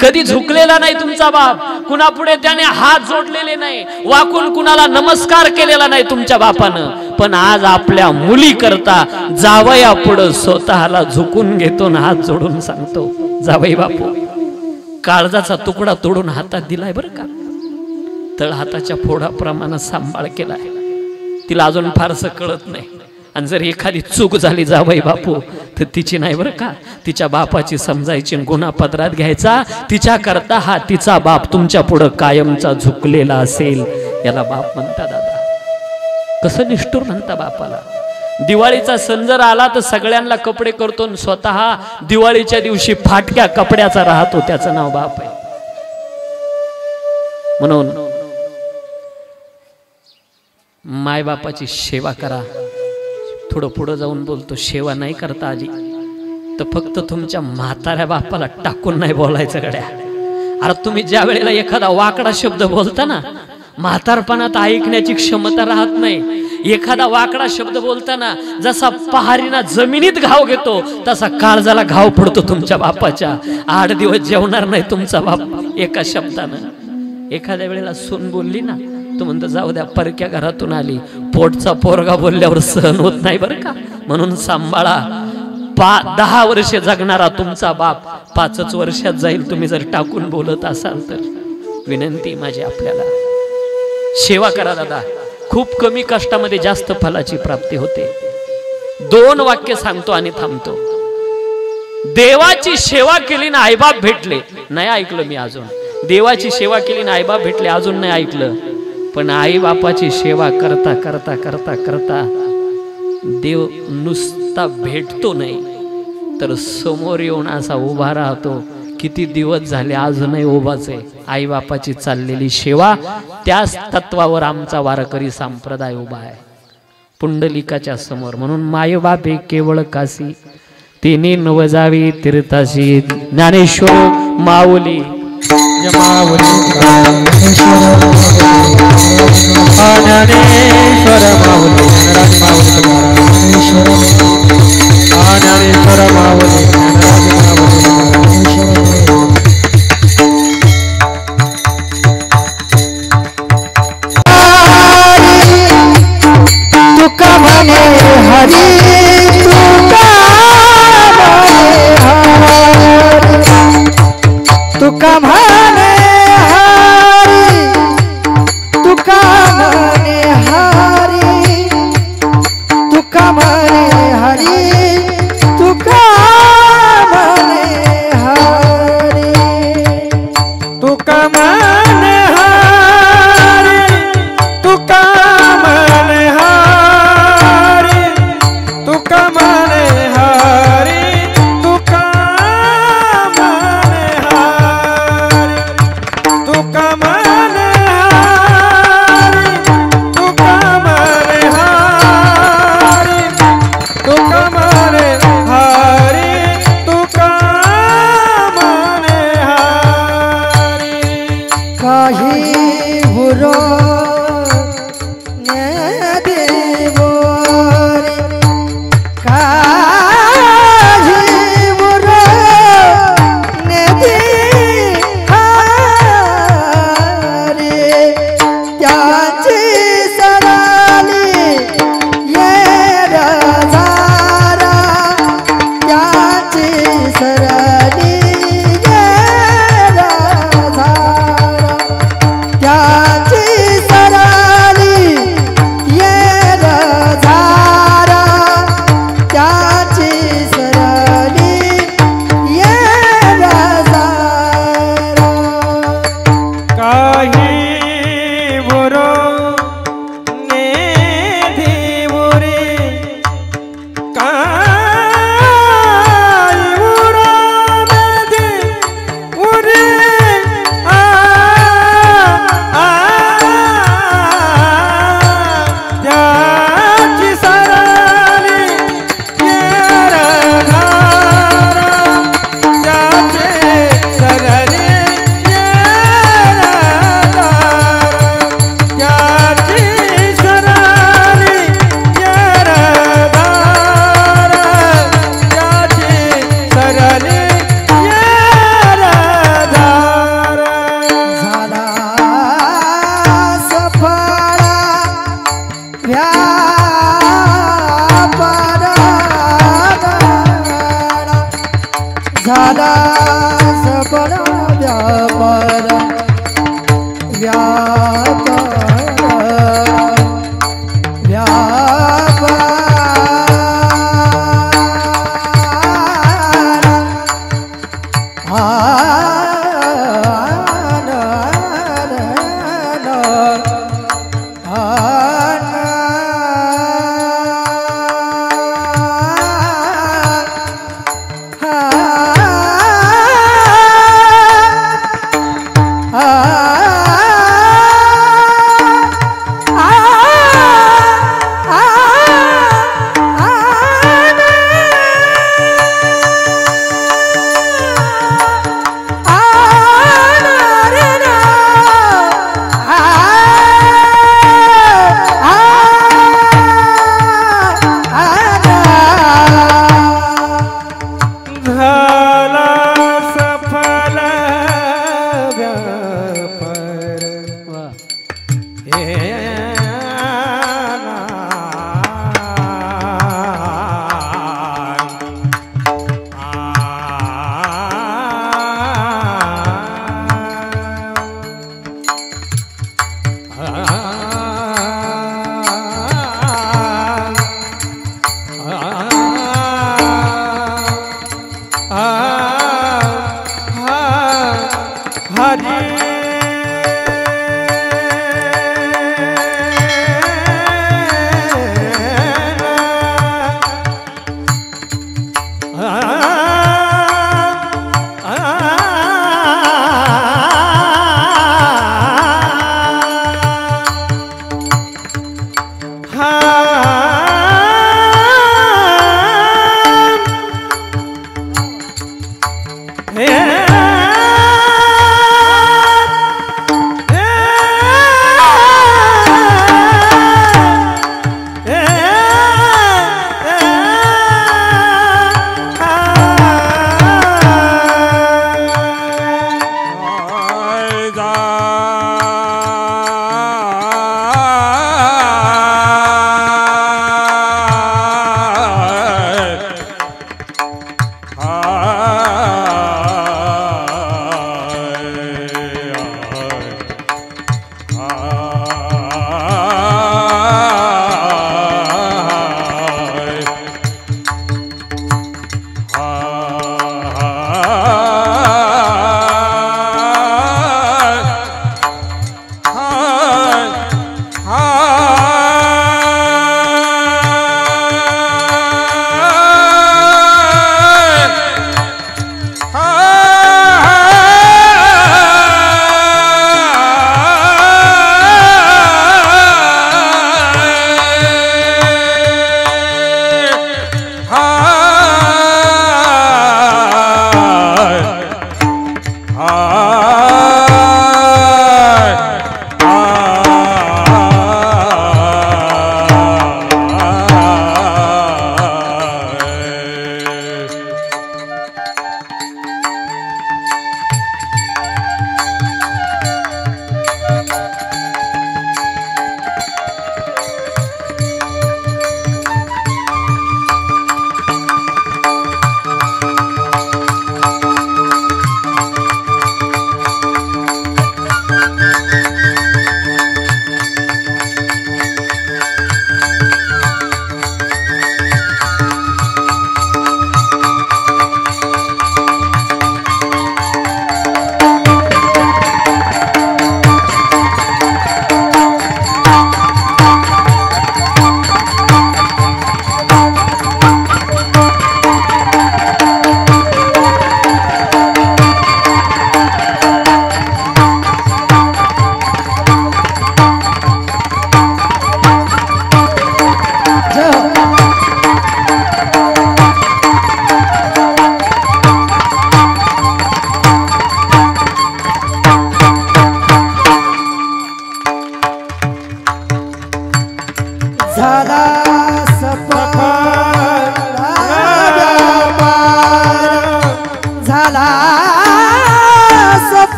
कधी झुकलेला नाही तुमचा बाप, कुणापुढे त्याने हात जोडलेले नाही, वाकून कुणाला नमस्कार केलेला नाही तुमच्या बापानं. पण आज आपल्या मुली करता जावया पुढे स्वतःला झुकून घेतो ना हात जोडून सांगतो, जावई बापू काळजाचा तुकडा तोडून हातात दिलाय बरं का, तळ हाताच्या फोडाप्रमाणे सांभाळ केलाय. तिला अजून फारसं कळत नाही, आणि जर एखादी चूक झाली जावई बापू तर तिची नाही बरं का, तिच्या बापाची समजायची, गुन्हा पदरात घ्यायचा. तिच्या करता हा तिचा बाप तुमच्या पुढं कायमचा झुकलेला असेल, याला बाप म्हणता. दादा कसं निष्ठुर म्हणता बापाला. दिवाळीचा सण जर आला तर सगळ्यांना कपडे करतो, स्वतः दिवाळीच्या दिवशी फाटक्या कपड्याचा राहतो, त्याचं नाव बाप आहे. म्हणून मायबापाची सेवा करा. थोडं पुढं जाऊन बोलतो, सेवा नाही करता आली तर फक्त तुमच्या म्हाताऱ्या बापाला टाकून नाही बोलायचं गड्या. अरे तुम्ही ज्या वेळेला एखादा वाकडा शब्द बोलता ना, म्हातारपणात ऐकण्याची क्षमता राहत नाही. एखादा वाकडा शब्द बोलताना जसा पहारीना जमिनीत घाव घेतो तसा काळजाला घाव पडतो तुमच्या बापाच्या. 8 दिवस जेवणार नाही तुमचा बाप एका शब्दानं. एखाद्या वेळेला सून बोलली ना, तो म्हणतो जाऊ द्या, परक्या घरातून आली, पोटचा पोरगा बोलल्यावर सहन होत नाही बरं का. म्हणून सांभाळा. 10 वर्ष जगणारा तुमचा बाप 5च वर्षात जाईल तुम्ही जर टाकून बोलत असाल तर. विनंती माझी आपल्याला, सेवा करा दादा. खूप कमी कष्टामध्ये जास्त फलाची प्राप्ती होते. 2 वाक्य सांगतो आणि थांबतो. देवाची सेवा केली ना आईबाप भेटले, नाही ऐकलं मी अजून. देवाची सेवा केली ना आईबाप भेटले, अजून नाही ऐकलं. पण आई बापाची सेवा करता करता करता करता देव नुसता भेटतो नाही तर समोर येऊन असा उभा राहतो. किती दिवस झाले अजूनही उभाच आहे. आई बापाची चाललेली सेवा, त्याच तत्वावर आमचा वारकरी संप्रदाय उभा आहे पुंडलिकाच्या समोर. म्हणून माय बापे केवळ काशी, तिने नवजावी तीर्थाशी. ज्ञानेश्वर माऊली ज्ञानेश्वर माऊली, ज्ञानराज माऊली, तुका म्हणे हरी, तुका म्हणे हरी, तुका म्हणे हरी, तुका म्हणे हरी, तुका म्हणे हरी, तुका म्हणे हरी, तुका म्हणे हरी, तुका म्हणे हरी, तुका म्हणे हरी, तुका म्हणे हरी, तुका म्हणे हरी, झाला सफळ व्यापार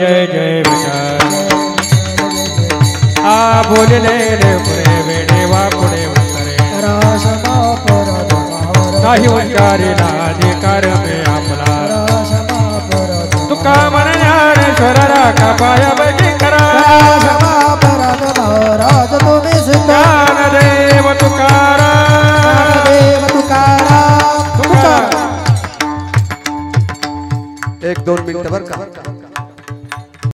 जय जय विठ्ठल आ बोलले रे पुढे वेडे वा पुढे उत्तरे नाही ओंकारीला अधिकार मे आपला तुका मन ज्ञानेश्वर राखा पाया बैठी करा राज तुम्ही ज्ञानदेव तुका